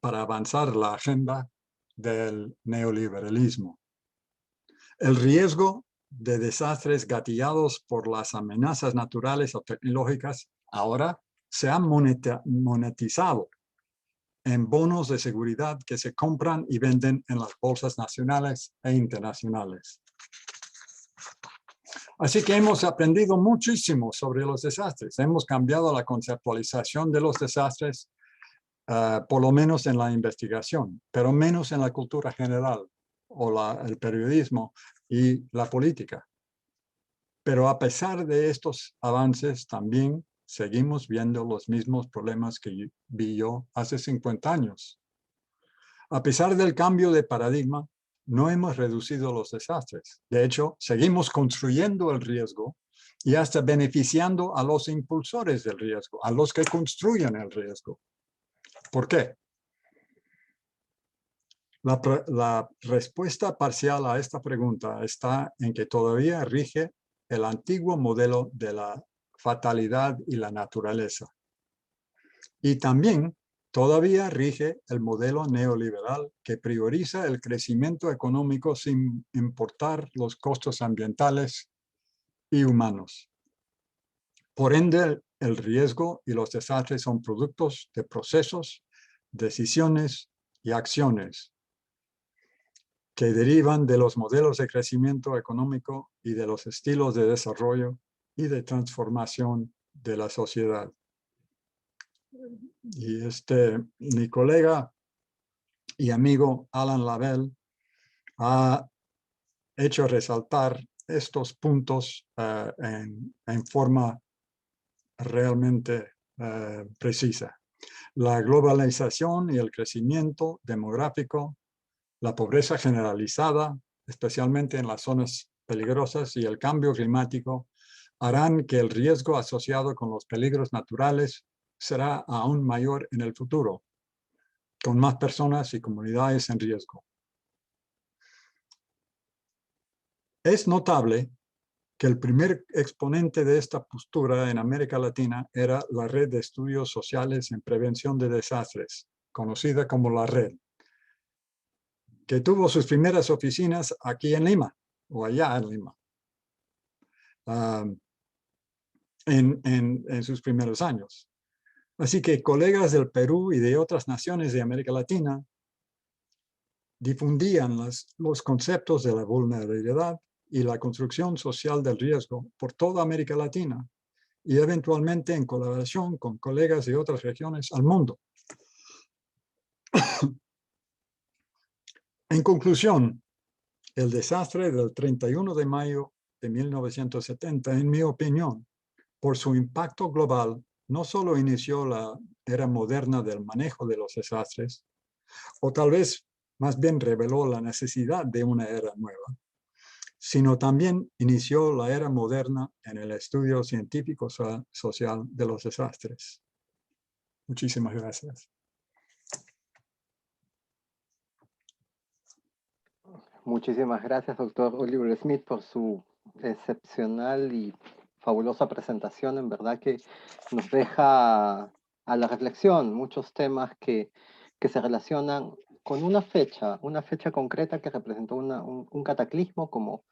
para avanzar la agenda del neoliberalismo. El riesgo de desastres gatillados por las amenazas naturales o tecnológicas ahora se han monetizado en bonos de seguridad que se compran y venden en las bolsas nacionales e internacionales. Así que hemos aprendido muchísimo sobre los desastres. Hemos cambiado la conceptualización de los desastres, por lo menos en la investigación, pero menos en la cultura general o el periodismo y la política. Pero a pesar de estos avances, también seguimos viendo los mismos problemas que vi yo hace 50 años. A pesar del cambio de paradigma, no hemos reducido los desastres. De hecho, seguimos construyendo el riesgo y hasta beneficiando a los impulsores del riesgo, a los que construyen el riesgo. ¿Por qué? La respuesta parcial a esta pregunta está en que todavía rige el antiguo modelo de la fatalidad y la naturaleza. Y también todavía rige el modelo neoliberal que prioriza el crecimiento económico sin importar los costos ambientales y humanos. Por ende, el riesgo y los desastres son productos de procesos, decisiones y acciones que derivan de los modelos de crecimiento económico y de los estilos de desarrollo y de transformación de la sociedad. Y mi colega y amigo Alan Lavelle ha hecho resaltar estos puntos en forma realmente precisa. La globalización y el crecimiento demográfico, la pobreza generalizada, especialmente en las zonas peligrosas, y el cambio climático harán que el riesgo asociado con los peligros naturales será aún mayor en el futuro, con más personas y comunidades en riesgo. Es notable que el primer exponente de esta postura en América Latina era la Red de Estudios Sociales en Prevención de Desastres, conocida como la Red, que tuvo sus primeras oficinas aquí en Lima, o allá en Lima, en sus primeros años. Así que colegas del Perú y de otras naciones de América Latina difundían los conceptos de la vulnerabilidad y la construcción social del riesgo por toda América Latina y eventualmente en colaboración con colegas de otras regiones al mundo. En conclusión, el desastre del 31 de mayo de 1970, en mi opinión, por su impacto global, no solo inició la era moderna del manejo de los desastres, o tal vez más bien reveló la necesidad de una era nueva, sino también inició la era moderna en el estudio científico social de los desastres. Muchísimas gracias. Muchísimas gracias, doctor Oliver Smith, por su excepcional y fabulosa presentación. En verdad que nos deja a la reflexión muchos temas que se relacionan con una fecha concreta que representó un cataclismo, como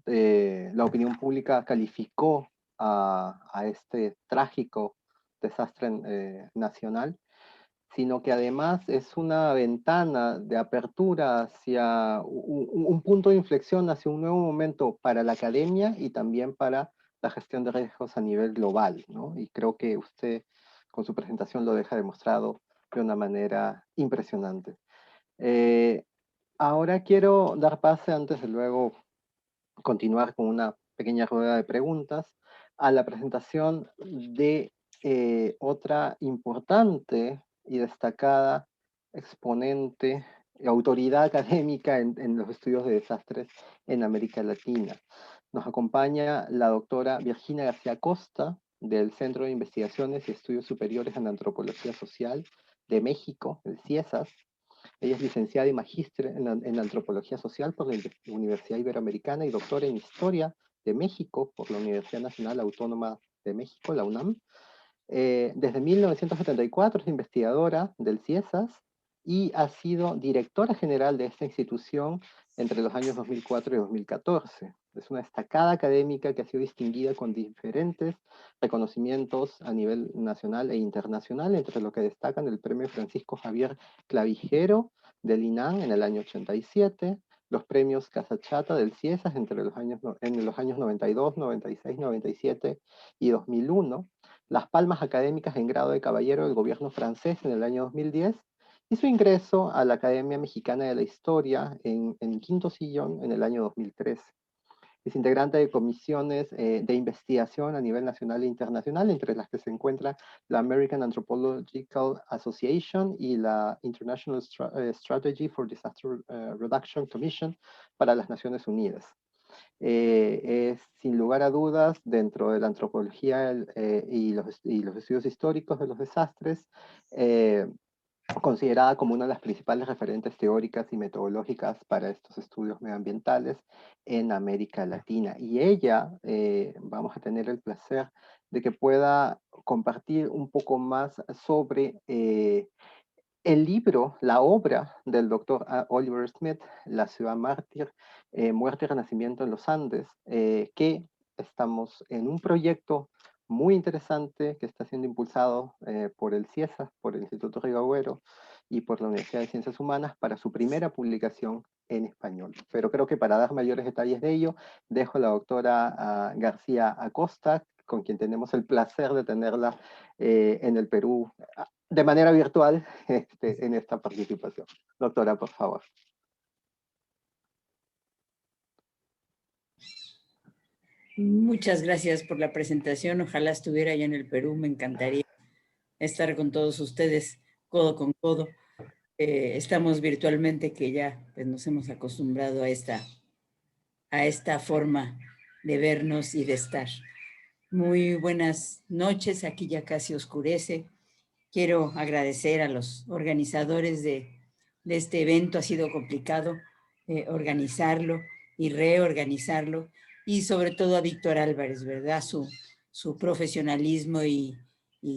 la opinión pública calificó a este trágico desastre nacional, sino que además es una ventana de apertura hacia un punto de inflexión, hacia un nuevo momento para la academia y también para la gestión de riesgos a nivel global, ¿no? Y creo que usted con su presentación lo deja demostrado de una manera impresionante. Ahora quiero dar pase, antes de luego continuar con una pequeña rueda de preguntas, a la presentación de otra importante y destacada exponente autoridad académica en los estudios de desastres en América Latina. Nos acompaña la doctora Virginia García Costa, del Centro de Investigaciones y Estudios Superiores en Antropología Social de México, el CIESAS. Ella es licenciada y magíster en Antropología Social por la Universidad Iberoamericana y doctora en Historia de México por la Universidad Nacional Autónoma de México, la UNAM. Desde 1974 es investigadora del CIESAS y ha sido directora general de esta institución entre los años 2004 y 2014. Es una destacada académica que ha sido distinguida con diferentes reconocimientos a nivel nacional e internacional, entre lo que destacan el Premio Francisco Javier Clavijero del INAH en el año 87, los premios Casa Chata del CIESAS en los años 92, 96, 97 y 2001, las palmas académicas en grado de caballero del gobierno francés en el año 2010, y su ingreso a la Academia Mexicana de la Historia en quinto sillón en el año 2013. Es integrante de comisiones de investigación a nivel nacional e internacional, entre las que se encuentra la American Anthropological Association y la International Strategy for Disaster Reduction Commission para las Naciones Unidas. Es sin lugar a dudas, dentro de la antropología y los estudios históricos de los desastres, considerada como una de las principales referentes teóricas y metodológicas para estos estudios medioambientales en América Latina. Y ella, vamos a tener el placer de que pueda compartir un poco más sobre el libro, la obra del doctor Oliver Smith, La ciudad mártir, Muerte y Renacimiento en los Andes, que estamos en un proyecto muy interesante que está siendo impulsado por el CIESAS, por el Instituto Río Agüero y por la Universidad de Ciencias Humanas para su primera publicación en español. Pero creo que para dar mayores detalles de ello, dejo a la doctora García Acosta, con quien tenemos el placer de tenerla en el Perú de manera virtual en esta participación. Doctora, por favor. Muchas gracias por la presentación. Ojalá estuviera ya en el Perú. Me encantaría estar con todos ustedes codo con codo. Estamos virtualmente, que ya pues, nos hemos acostumbrado a esta forma de vernos y de estar. Muy buenas noches. Aquí ya casi oscurece. Quiero agradecer a los organizadores de este evento. Ha sido complicado organizarlo y reorganizarlo, y sobre todo a Víctor Álvarez, ¿verdad? Su profesionalismo y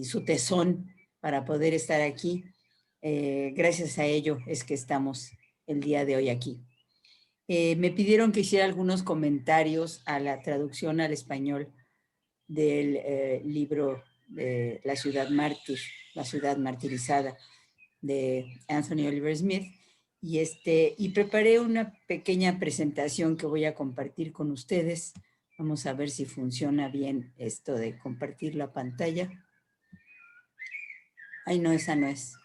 su tesón para poder estar aquí. Gracias a ello es que estamos el día de hoy aquí. Me pidieron que hiciera algunos comentarios a la traducción al español del libro de La ciudad mártir, La ciudad martirizada, de Anthony Oliver Smith, y preparé una pequeña presentación que voy a compartir con ustedes. Vamos a ver si funciona bien esto de compartir la pantalla. Ay, no, esa no es.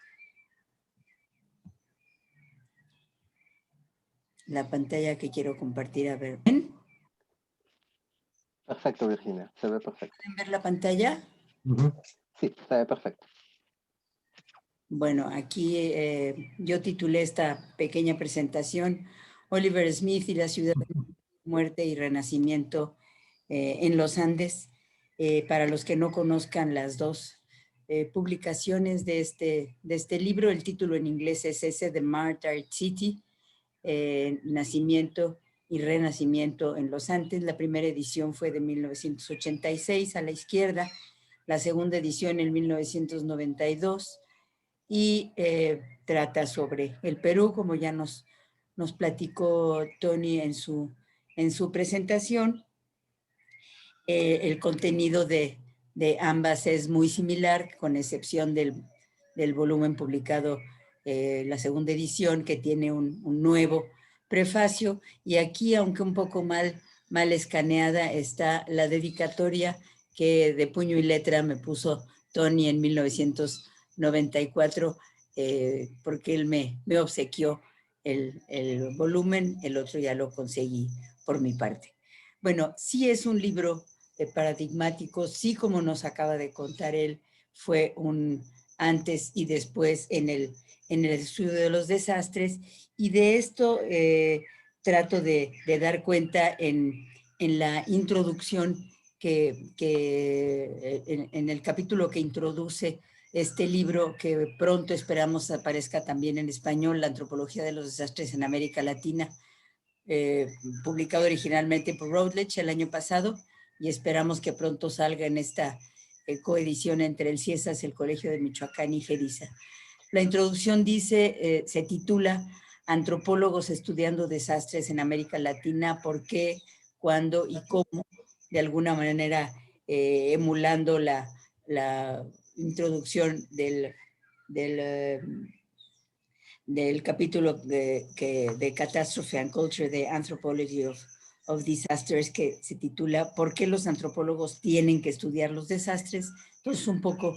La pantalla que quiero compartir, a ver. ¿Ven? Perfecto, Virginia, se ve perfecto. ¿Pueden ver la pantalla? Sí, se ve perfecto. Bueno, aquí yo titulé esta pequeña presentación Oliver Smith y la ciudad de muerte y renacimiento en los Andes. Para los que no conozcan las dos publicaciones de este libro, el título en inglés es ese, The Martyred City, Nacimiento y Renacimiento en los Andes. La primera edición fue de 1986 a la izquierda, la segunda edición en 1992, y trata sobre el Perú, como ya nos platicó Tony en su presentación. El contenido de ambas es muy similar, con excepción del volumen publicado, la segunda edición, que tiene un nuevo prefacio, y aquí, aunque un poco mal escaneada, está la dedicatoria que de puño y letra me puso Tony en 1994, porque él me obsequió el volumen. El otro ya lo conseguí por mi parte. Bueno, sí es un libro paradigmático, sí, como nos acaba de contar él, fue un antes y después en en el estudio de los desastres, y de esto trato de dar cuenta en la introducción en el capítulo que introduce este libro, que pronto esperamos aparezca también en español, La antropología de los desastres en América Latina, publicado originalmente por Routledge el año pasado, y esperamos que pronto salga en esta coedición entre el CIESAS, el Colegio de Michoacán y GEDISA. La introducción dice, se titula Antropólogos estudiando desastres en América Latina, ¿por qué, cuándo y cómo? De alguna manera emulando la introducción del capítulo de Catastrophe and Culture de Anthropology of Disasters, que se titula ¿Por qué los antropólogos tienen que estudiar los desastres? Entonces, un poco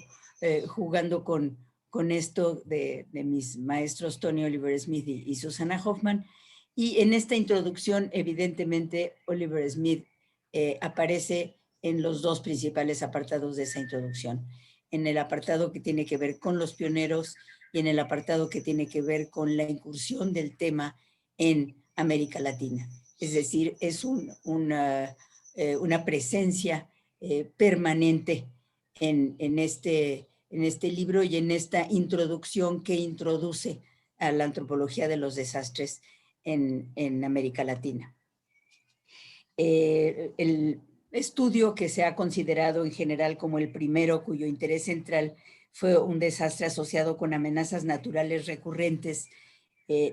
jugando con esto de mis maestros Tony Oliver Smith y Susana Hoffman. Y en esta introducción, evidentemente, Oliver Smith aparece en los dos principales apartados de esa introducción. En el apartado que tiene que ver con los pioneros y en el apartado que tiene que ver con la incursión del tema en América Latina. Es decir, es una presencia permanente en este libro y en esta introducción que introduce a la antropología de los desastres en América Latina. El estudio que se ha considerado en general como el primero, cuyo interés central fue un desastre asociado con amenazas naturales recurrentes,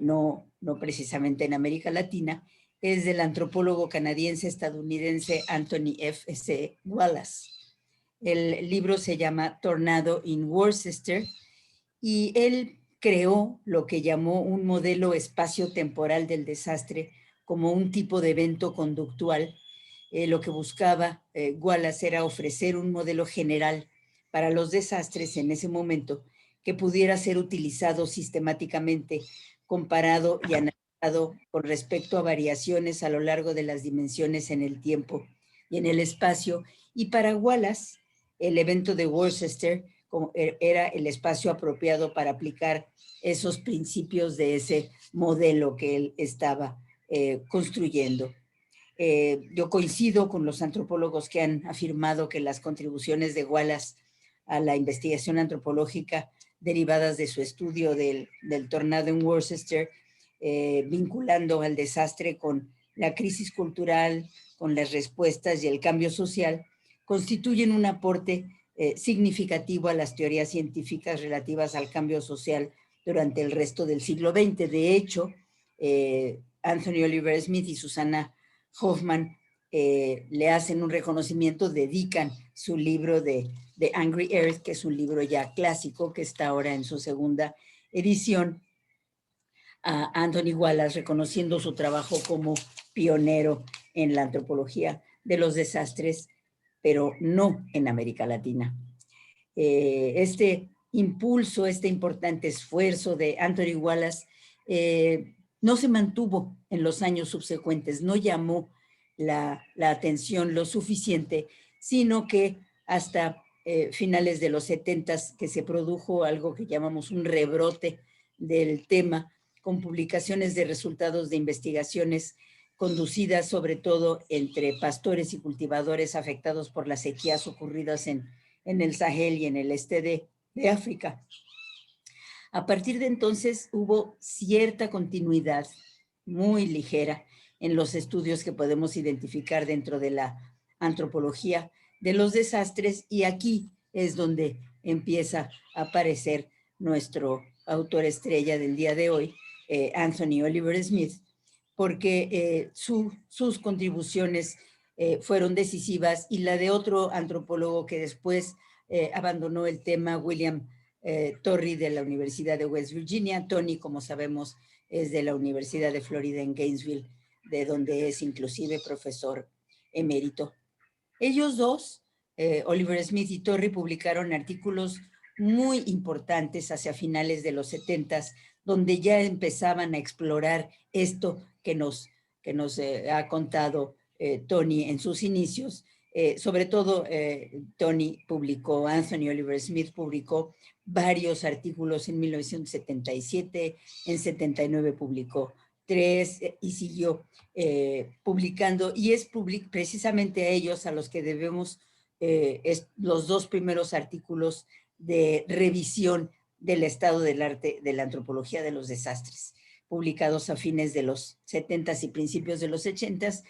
no precisamente en América Latina, es del antropólogo canadiense-estadounidense Anthony F.C. Wallace. El libro se llama Tornado in Worcester y él creó lo que llamó un modelo espacio-temporal del desastre como un tipo de evento conductual. Lo que buscaba Wallace era ofrecer un modelo general para los desastres en ese momento que pudiera ser utilizado sistemáticamente, comparado y analizado con respecto a variaciones a lo largo de las dimensiones en el tiempo y en el espacio. Y para Wallace, el evento de Worcester era el espacio apropiado para aplicar esos principios de ese modelo que él estaba construyendo. Yo coincido con los antropólogos que han afirmado que las contribuciones de Wallace a la investigación antropológica derivadas de su estudio del tornado en Worcester, vinculando al desastre con la crisis cultural, con las respuestas y el cambio social, constituyen un aporte significativo a las teorías científicas relativas al cambio social durante el resto del siglo XX. De hecho, Anthony Oliver Smith y Susana Hoffman le hacen un reconocimiento, dedican su libro de Angry Earth, que es un libro ya clásico, que está ahora en su segunda edición, a Anthony Wallace, reconociendo su trabajo como pionero en la antropología de los desastres, pero no en América Latina. Este impulso, este importante esfuerzo de Anthony Wallace no se mantuvo en los años subsecuentes, no llamó la atención lo suficiente, sino que hasta finales de los 70s que se produjo algo que llamamos un rebrote del tema, con publicaciones de resultados de investigaciones conducidas sobre todo entre pastores y cultivadores afectados por las sequías ocurridas en el Sahel y en el este de África. A partir de entonces hubo cierta continuidad muy ligera en los estudios que podemos identificar dentro de la antropología de los desastres, y aquí es donde empieza a aparecer nuestro autor estrella del día de hoy, Anthony Oliver Smith, porque sus contribuciones fueron decisivas, y la de otro antropólogo que después abandonó el tema, William Torrey, de la Universidad de West Virginia. Tony, como sabemos, es de la Universidad de Florida en Gainesville, de donde es inclusive profesor emérito. Ellos dos, Oliver Smith y Torrey, publicaron artículos muy importantes hacia finales de los 70s, donde ya empezaban a explorar esto que nos ha contado Tony en sus inicios, Sobre todo, Anthony Oliver Smith publicó varios artículos en 1977, en 79 publicó 3 y siguió publicando, y es precisamente a ellos a los que debemos los 2 primeros artículos de revisión del estado del arte de la antropología de los desastres, publicados a fines de los 70s y principios de los 80s,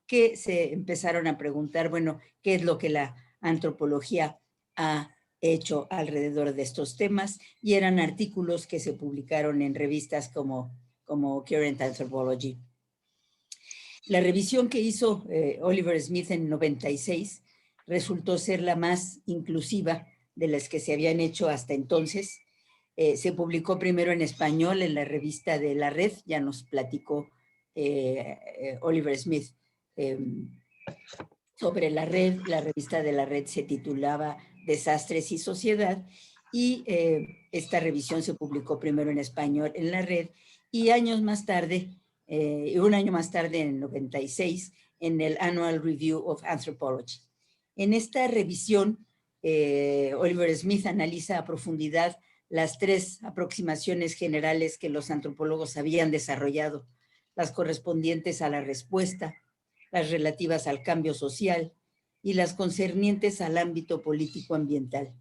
que se empezaron a preguntar, bueno, ¿qué es lo que la antropología ha hecho alrededor de estos temas? Y eran artículos que se publicaron en revistas como Current Anthropology. La revisión que hizo Oliver Smith en 96 resultó ser la más inclusiva de las que se habían hecho hasta entonces. Se publicó primero en español en la revista de La Red, ya nos platicó Oliver Smith sobre La Red. La revista de La Red se titulaba Desastres y Sociedad, y esta revisión se publicó primero en español en La Red, y años más tarde, un año más tarde, en 96, en el Annual Review of Anthropology. En esta revisión, Oliver Smith analiza a profundidad las 3 aproximaciones generales que los antropólogos habían desarrollado, las correspondientes a la respuesta, las relativas al cambio social y las concernientes al ámbito político-ambiental.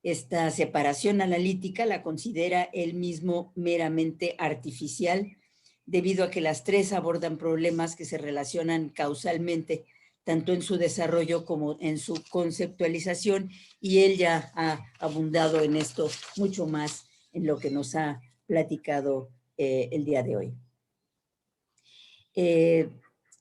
Esta separación analítica la considera él mismo meramente artificial, debido a que las 3 abordan problemas que se relacionan causalmente, tanto en su desarrollo como en su conceptualización, y él ya ha abundado en esto mucho más en lo que nos ha platicado el día de hoy.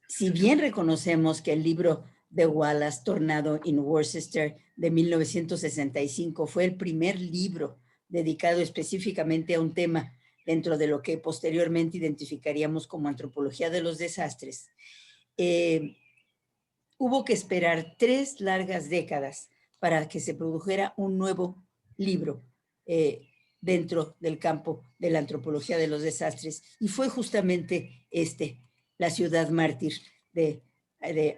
Si bien reconocemos que el libro de Wallace, Tornado in Worcester, de 1965, fue el primer libro dedicado específicamente a un tema dentro de lo que posteriormente identificaríamos como antropología de los desastres, hubo que esperar 3 largas décadas para que se produjera un nuevo libro dentro del campo de la antropología de los desastres, y fue justamente La ciudad mártir de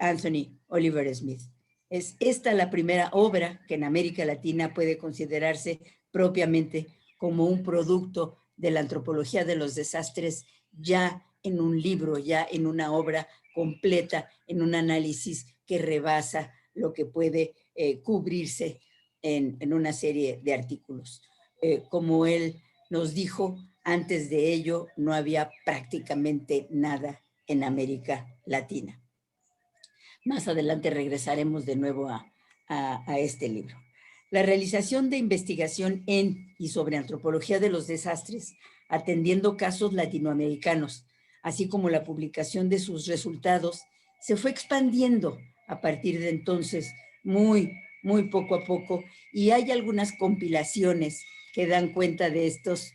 Anthony Oliver Smith. Es esta la primera obra que en América Latina puede considerarse propiamente como un producto de la antropología de los desastres, ya en un libro, ya en una obra completa, en un análisis que rebasa lo que puede cubrirse en una serie de artículos. Como él nos dijo, antes de ello no había prácticamente nada en América Latina. Más adelante regresaremos de nuevo a este libro. La realización de investigación en y sobre antropología de los desastres, atendiendo casos latinoamericanos, así como la publicación de sus resultados, se fue expandiendo a partir de entonces muy poco a poco, y hay algunas compilaciones que dan cuenta de estos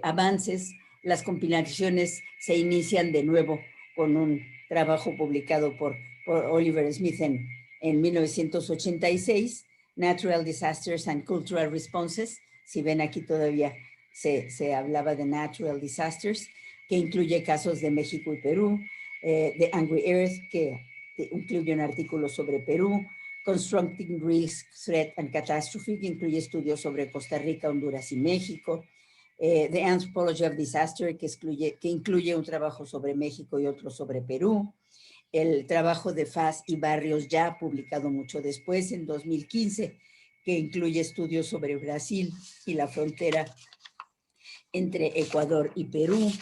avances. Las compilaciones se inician de nuevo con un trabajo publicado por Oliver Smith en 1986, Natural Disasters and Cultural Responses. Si ven aquí todavía se hablaba de Natural Disasters, que incluye casos de México y Perú, de Angry Earth, que incluye un artículo sobre Perú, Constructing Risk, Threat and Catastrophe, que incluye estudios sobre Costa Rica, Honduras y México, The Anthropology of Disaster, que incluye un trabajo sobre México y otro sobre Perú, el trabajo de Faz y Barrios, ya publicado mucho después, en 2015, que incluye estudios sobre Brasil y la frontera entre Ecuador y Perú,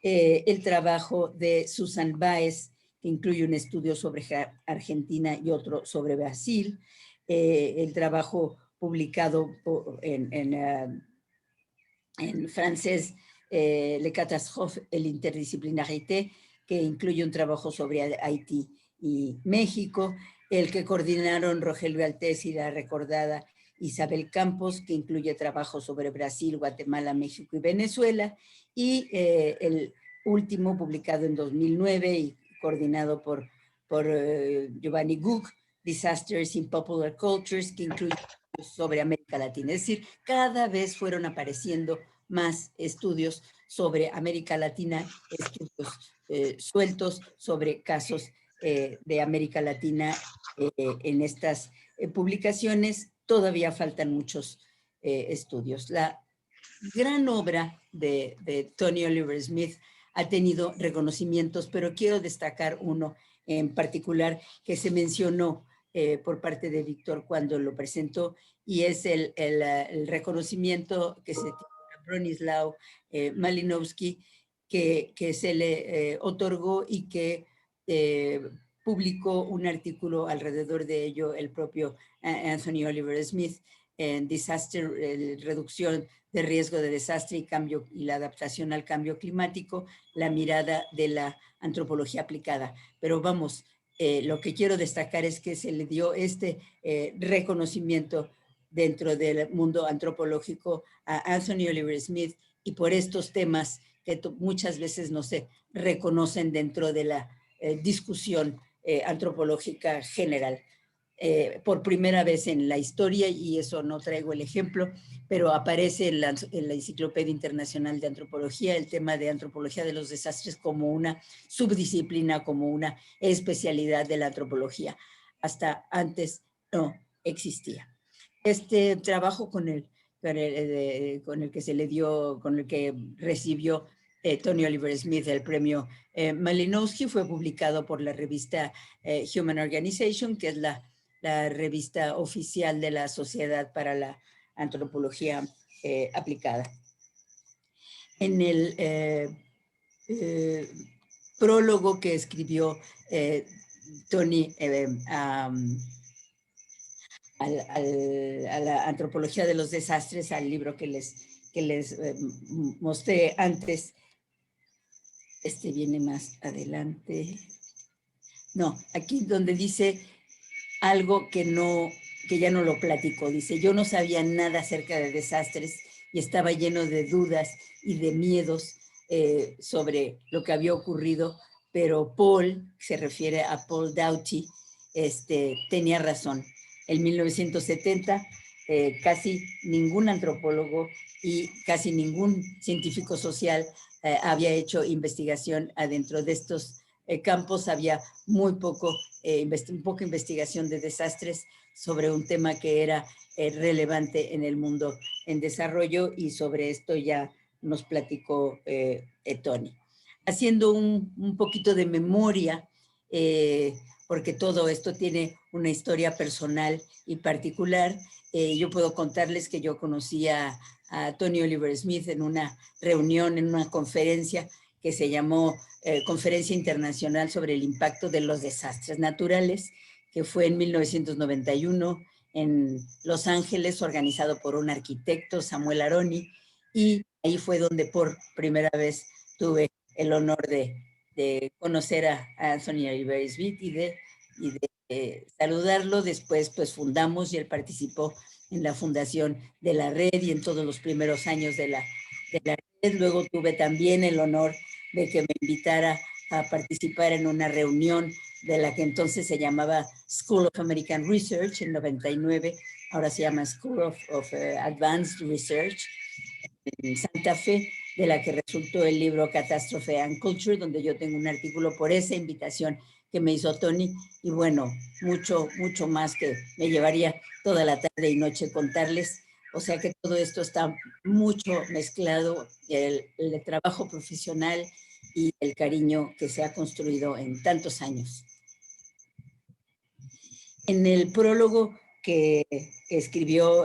el trabajo de Susan Baez, que incluye un estudio sobre Argentina y otro sobre Brasil, el trabajo publicado en francés, Le Catastrophe et l'Interdisciplinarité, que incluye un trabajo sobre Haití y México, el que coordinaron Rogelio Altés y la recordada Isabel Campos, que incluye trabajos sobre Brasil, Guatemala, México y Venezuela, y el último publicado en 2009 y coordinado por Giovanni Gug, Disasters in Popular Cultures, que incluye sobre América Latina. Es decir, cada vez fueron apareciendo más estudios sobre América Latina, estudios sueltos sobre casos de América Latina en estas publicaciones. Todavía faltan muchos estudios. La gran obra de Tony Oliver Smith ha tenido reconocimientos, pero quiero destacar uno en particular que se mencionó por parte de Víctor cuando lo presentó, y es el reconocimiento que se titula Bronislaw Malinowski, que se le otorgó y que publicó un artículo alrededor de ello el propio Anthony Oliver Smith en Disaster, reducción de riesgo de desastre y cambio y la adaptación al cambio climático, la mirada de la antropología aplicada. Pero vamos, lo que quiero destacar es que se le dio este reconocimiento dentro del mundo antropológico a Anthony Oliver Smith, y por estos temas que muchas veces no se reconocen dentro de la discusión antropológica general. Por primera vez en la historia, y eso no traigo el ejemplo, pero aparece en la Enciclopedia Internacional de Antropología el tema de antropología de los desastres como una subdisciplina, como una especialidad de la antropología. Hasta antes no existía. Este trabajo con el que se le dio, con el que recibió Tony Oliver Smith el premio Malinowski, fue publicado por la revista Human Organization, que es la revista oficial de la Sociedad para la Antropología Aplicada. En el prólogo que escribió Tony a la antropología de los desastres, al libro que les mostré antes, este viene más adelante. No, aquí donde dice algo que ya no lo platicó. Dice, yo no sabía nada acerca de desastres y estaba lleno de dudas y de miedos sobre lo que había ocurrido, pero Paul, se refiere a Paul Doughty, tenía razón. En 1970, casi ningún antropólogo y casi ningún científico social había hecho investigación adentro de estos campos. Había muy poca investigación de desastres sobre un tema que era relevante en el mundo en desarrollo, y sobre esto ya nos platicó Tony. Haciendo un poquito de memoria, porque todo esto tiene una historia personal y particular, yo puedo contarles que yo conocí a Tony Oliver Smith en una reunión, en una conferencia que se llamó Conferencia Internacional sobre el Impacto de los Desastres Naturales, que fue en 1991 en Los Ángeles, organizado por un arquitecto, Samuel Aroni, y ahí fue donde por primera vez tuve el honor de conocer a Anthony Oliver Smith y de saludarlo. Después pues fundamos, y él participó en la fundación de la red y en todos los primeros años de la red. Luego tuve también el honor de que me invitara a participar en una reunión de la que entonces se llamaba School of American Research en 99, ahora se llama School of Advanced Research, en Santa Fe, de la que resultó el libro Catastrophe and Culture, donde yo tengo un artículo por esa invitación que me hizo Tony, y bueno, mucho más que me llevaría toda la tarde y noche contarles. O sea que todo esto está mucho mezclado, el trabajo profesional y el cariño que se ha construido en tantos años. En el prólogo que escribió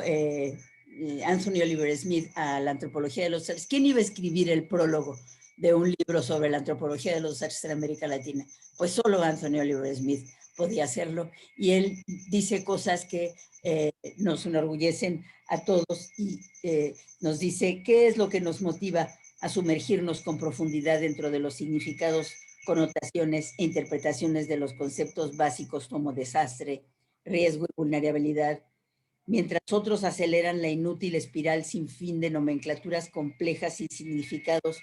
Anthony Oliver Smith a la antropología de los desastres, ¿quién iba a escribir el prólogo de un libro sobre la antropología de los desastres en América Latina? Pues solo Anthony Oliver Smith podía hacerlo, y él dice cosas que nos enorgullecen a todos, y nos dice qué es lo que nos motiva a sumergirnos con profundidad dentro de los significados, connotaciones e interpretaciones de los conceptos básicos como desastre, riesgo y vulnerabilidad, mientras otros aceleran la inútil espiral sin fin de nomenclaturas complejas y significados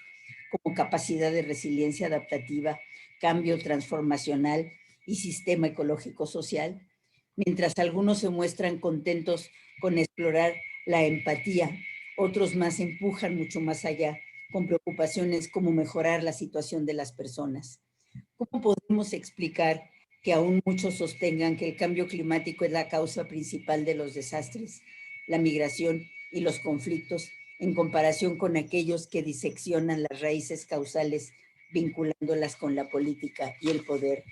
como capacidad de resiliencia adaptativa, cambio transformacional y sistema ecológico social. Mientras algunos se muestran contentos con explorar la empatía, otros más empujan mucho más allá, con preocupaciones como mejorar la situación de las personas. ¿Cómo podemos explicar que aún muchos sostengan que el cambio climático es la causa principal de los desastres, la migración y los conflictos, en comparación con aquellos que diseccionan las raíces causales, vinculándolas con la política y el poder.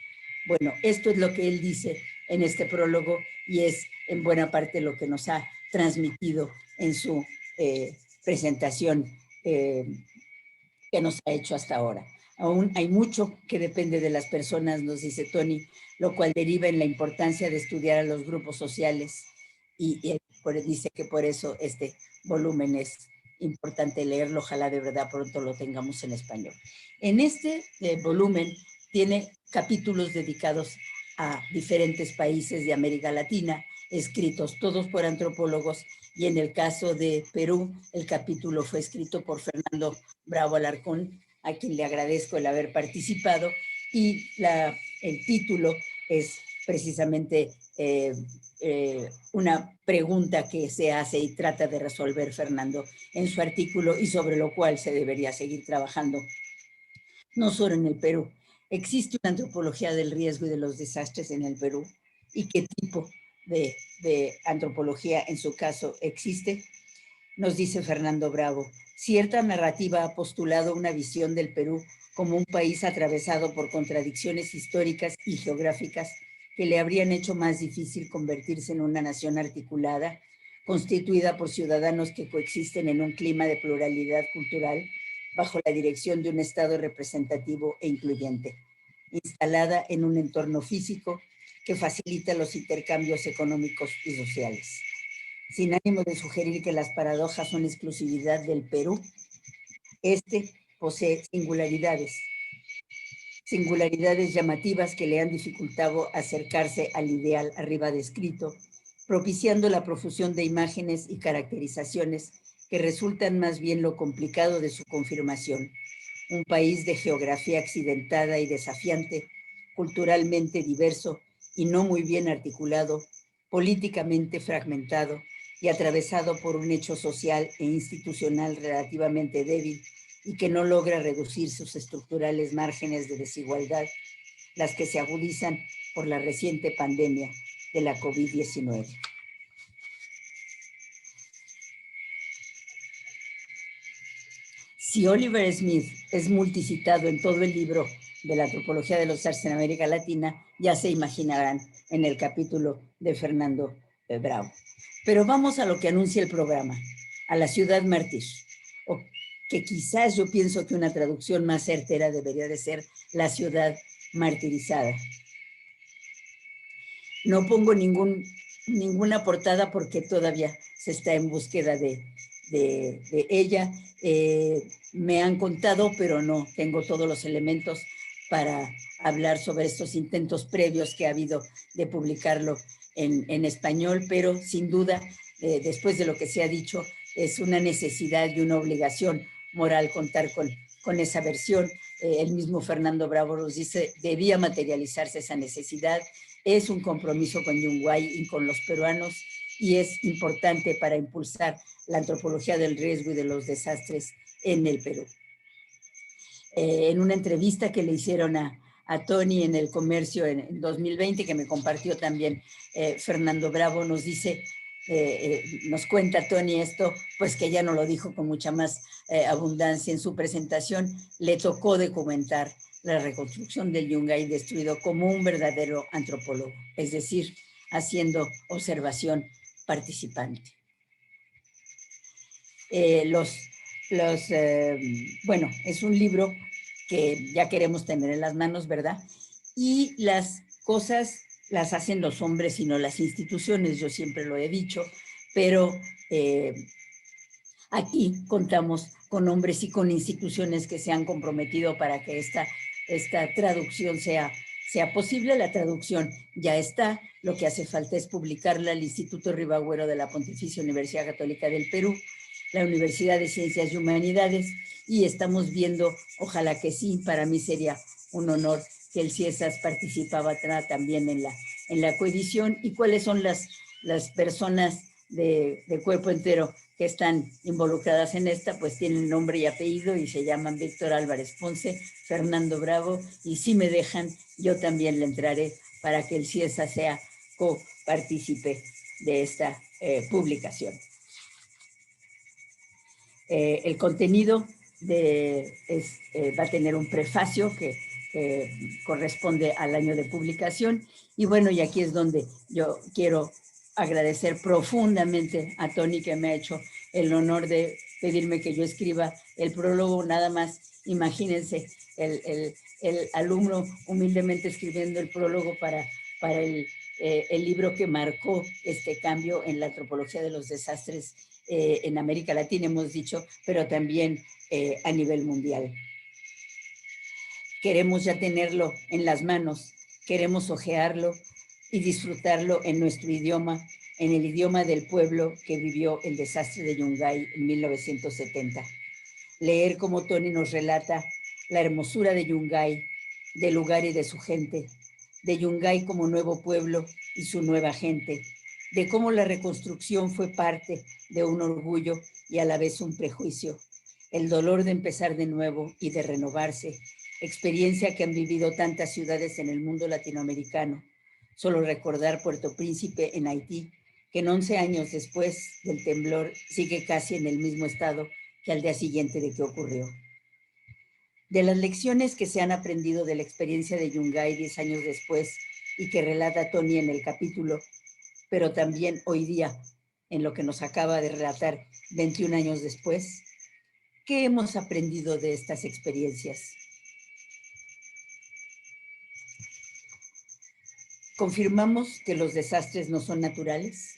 Bueno, esto es lo que él dice en este prólogo y es en buena parte lo que nos ha transmitido en su presentación que nos ha hecho hasta ahora. Aún hay mucho que depende de las personas, nos dice Tony, lo cual deriva en la importancia de estudiar a los grupos sociales y dice que por eso este volumen es importante leerlo, ojalá de verdad pronto lo tengamos en español. En este volumen tiene capítulos dedicados a diferentes países de América Latina, escritos todos por antropólogos, y en el caso de Perú, el capítulo fue escrito por Fernando Bravo Alarcón, a quien le agradezco el haber participado, y el título es precisamente una pregunta que se hace y trata de resolver Fernando en su artículo y sobre lo cual se debería seguir trabajando, no solo en el Perú. ¿Existe una antropología del riesgo y de los desastres en el Perú? ¿Y qué tipo de antropología en su caso existe? Nos dice Fernando Bravo, cierta narrativa ha postulado una visión del Perú como un país atravesado por contradicciones históricas y geográficas que le habrían hecho más difícil convertirse en una nación articulada, constituida por ciudadanos que coexisten en un clima de pluralidad cultural, bajo la dirección de un Estado representativo e incluyente, instalada en un entorno físico que facilita los intercambios económicos y sociales. Sin ánimo de sugerir que las paradojas son exclusividad del Perú, este posee singularidades llamativas que le han dificultado acercarse al ideal arriba descrito, propiciando la profusión de imágenes y caracterizaciones que resultan más bien lo complicado de su confirmación. Un país de geografía accidentada y desafiante, culturalmente diverso y no muy bien articulado, políticamente fragmentado y atravesado por un hecho social e institucional relativamente débil y que no logra reducir sus estructurales márgenes de desigualdad, las que se agudizan por la reciente pandemia de la COVID-19. Si Oliver Smith es multicitado en todo el libro de la antropología de los desastres en América Latina, ya se imaginarán en el capítulo de Fernando Bravo. Pero vamos a lo que anuncia el programa, a la ciudad mártir, o que quizás yo pienso que una traducción más certera debería de ser la ciudad martirizada. No pongo ninguna portada porque todavía se está en búsqueda de ella. Me han contado, pero no tengo todos los elementos para hablar sobre estos intentos previos que ha habido de publicarlo en español, pero sin duda, después de lo que se ha dicho, es una necesidad y una obligación moral contar con esa versión. El mismo Fernando Bravo nos dice, debía materializarse esa necesidad. Es un compromiso con Yungay y con los peruanos y es importante para impulsar la antropología del riesgo y de los desastres en el Perú. En una entrevista que le hicieron a Tony en El Comercio en 2020, que me compartió también Fernando Bravo, nos dice, nos cuenta Tony esto, pues que ya no lo dijo con mucha más abundancia en su presentación, le tocó documentar la reconstrucción del Yungay destruido como un verdadero antropólogo, es decir, haciendo observación participante. Bueno, es un libro que ya queremos tener en las manos, ¿verdad? Y las cosas las hacen los hombres y no las instituciones, yo siempre lo he dicho, pero aquí contamos con hombres y con instituciones que se han comprometido para que esta traducción sea posible. La traducción ya está, lo que hace falta es publicarla al Instituto Ribagüero de la Pontificia Universidad Católica del Perú, la Universidad de Ciencias y Humanidades, y estamos viendo, ojalá que sí, para mí sería un honor que el CIESAS participaba también en la coedición, y cuáles son las personas de cuerpo entero que están involucradas en esta, pues tienen nombre y apellido y se llaman Víctor Álvarez Ponce, Fernando Bravo, y si me dejan, yo también le entraré para que el CIESA sea copartícipe de esta publicación. El contenido va a tener un prefacio que corresponde al año de publicación. Y bueno, y aquí es donde yo quiero agradecer profundamente a Tony, que me ha hecho el honor de pedirme que yo escriba el prólogo. Nada más, imagínense, el alumno humildemente escribiendo el prólogo para el libro que marcó este cambio en la antropología de los desastres en América Latina, hemos dicho, pero también a nivel mundial. Queremos ya tenerlo en las manos, queremos hojearlo y disfrutarlo en nuestro idioma, en el idioma del pueblo que vivió el desastre de Yungay en 1970. Leer como Tony nos relata la hermosura de Yungay, del lugar y de su gente, de Yungay como nuevo pueblo y su nueva gente, de cómo la reconstrucción fue parte de un orgullo y a la vez un prejuicio, el dolor de empezar de nuevo y de renovarse, experiencia que han vivido tantas ciudades en el mundo latinoamericano. Solo recordar Puerto Príncipe en Haití, que en 11 años después del temblor sigue casi en el mismo estado que al día siguiente de que ocurrió. De las lecciones que se han aprendido de la experiencia de Yungay 10 años después y que relata Tony en el capítulo, pero también hoy día, en lo que nos acaba de relatar 21 años después, ¿qué hemos aprendido de estas experiencias? ¿Confirmamos que los desastres no son naturales?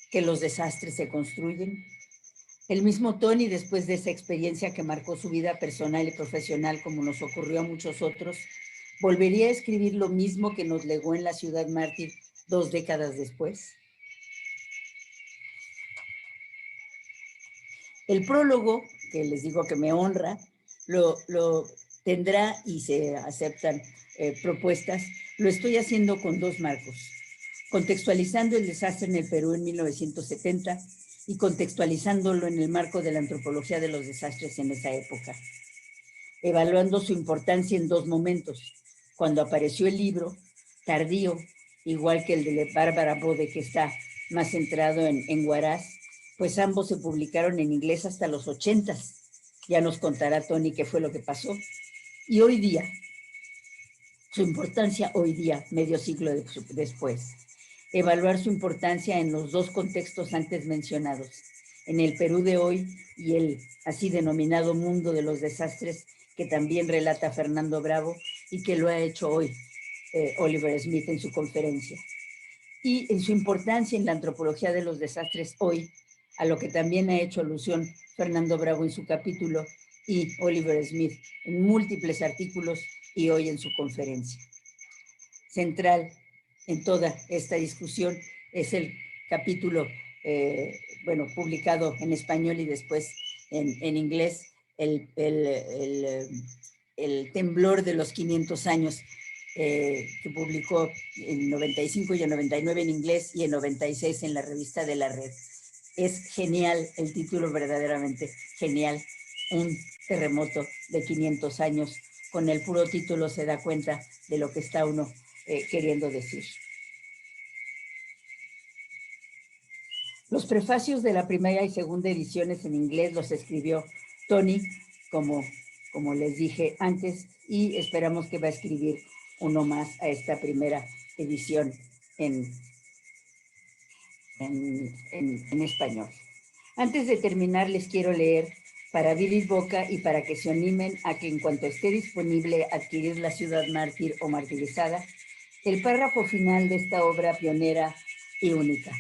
¿Que los desastres se construyen? El mismo Tony, después de esa experiencia que marcó su vida personal y profesional, como nos ocurrió a muchos otros, ¿volvería a escribir lo mismo que nos legó en la ciudad mártir 2 décadas después? El prólogo, que les digo que me honra, lo tendrá, y se aceptan propuestas, lo estoy haciendo con 2 marcos: contextualizando el desastre en el Perú en 1970 y contextualizándolo en el marco de la antropología de los desastres en esa época, evaluando su importancia en 2 momentos: cuando apareció el libro, tardío, igual que el de Bárbara Bode, que está más centrado en Huaraz, pues ambos se publicaron en inglés hasta los 80s. Ya nos contará Tony qué fue lo que pasó. Y hoy día, su importancia hoy día, medio siglo después. Evaluar su importancia en los 2 contextos antes mencionados, en el Perú de hoy y el así denominado mundo de los desastres, que también relata Fernando Bravo y que lo ha hecho hoy Oliver Smith en su conferencia. Y en su importancia en la antropología de los desastres hoy, a lo que también ha hecho alusión Fernando Bravo en su capítulo y Oliver Smith en múltiples artículos y hoy en su conferencia. Central en toda esta discusión es el capítulo, publicado en español y después en inglés, el temblor de los 500 años, que publicó en 95 y en 99 en inglés y en 96 en la revista de la Red. Es genial el título, verdaderamente genial. Un terremoto de 500 años. Con el puro título se da cuenta de lo que está uno queriendo decir. Los prefacios de la primera y segunda ediciones en inglés los escribió Tony, como les dije antes, y esperamos que va a escribir uno más a esta primera edición en español. Antes de terminar, les quiero leer, para abrir boca y para que se animen a que en cuanto esté disponible adquirir La ciudad mártir o martirizada, el párrafo final de esta obra pionera y única,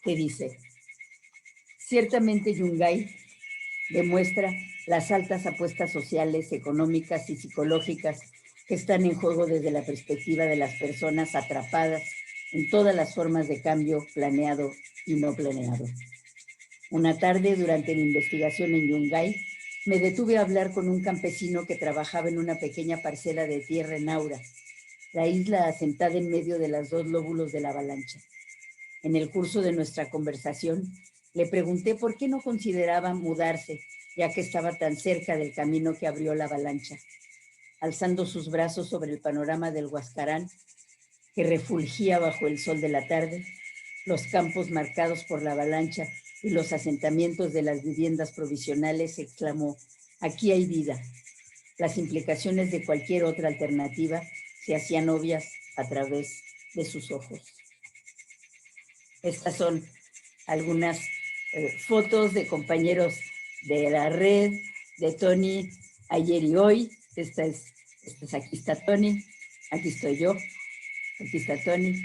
que dice: ciertamente Yungay demuestra las altas apuestas sociales, económicas y psicológicas que están en juego desde la perspectiva de las personas atrapadas en todas las formas de cambio planeado y no planeado. Una tarde, durante mi investigación en Yungay, me detuve a hablar con un campesino que trabajaba en una pequeña parcela de tierra en Aura, la isla asentada en medio de los 2 lóbulos de la avalancha. En el curso de nuestra conversación, le pregunté por qué no consideraba mudarse, ya que estaba tan cerca del camino que abrió la avalancha. Alzando sus brazos sobre el panorama del Huascarán, que refulgía bajo el sol de la tarde, los campos marcados por la avalancha y los asentamientos de las viviendas provisionales, exclamó: aquí hay vida. Las implicaciones de cualquier otra alternativa se hacían obvias a través de sus ojos. Estas son algunas fotos de compañeros de la red, de Tony ayer y hoy. Aquí está Tony, aquí estoy yo, aquí está Tony.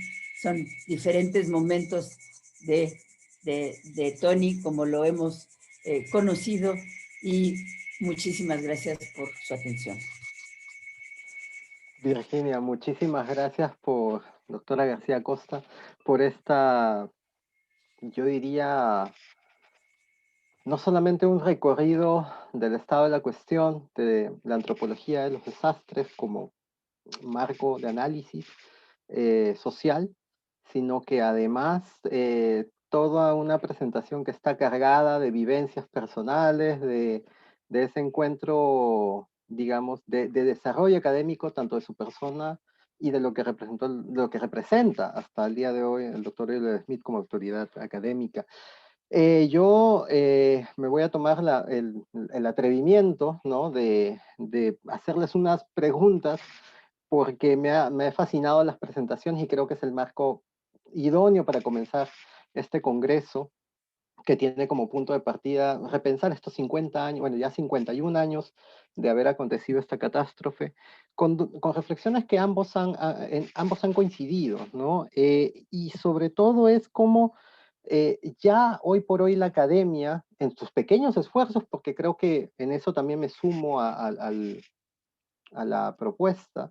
Son diferentes momentos de Tony como lo hemos conocido, y muchísimas gracias por su atención. Virginia, muchísimas gracias doctora García Costa, por esta, yo diría, no solamente un recorrido del estado de la cuestión, de la antropología de los desastres como marco de análisis social, sino que además toda una presentación que está cargada de vivencias personales, de ese encuentro, digamos, de desarrollo académico, tanto de su persona y de lo que representa hasta el día de hoy el doctor Elliot Smith como autoridad académica. Yo me voy a tomar el atrevimiento, ¿no?, de hacerles unas preguntas, porque me ha fascinado las presentaciones y creo que es el marco idóneo para comenzar este congreso, que tiene como punto de partida repensar estos 50 años, bueno, ya 51 años de haber acontecido esta catástrofe, con reflexiones que ambos han coincidido, ¿no? Y sobre todo es como ya hoy por hoy la academia, en sus pequeños esfuerzos, porque creo que en eso también me sumo a la propuesta,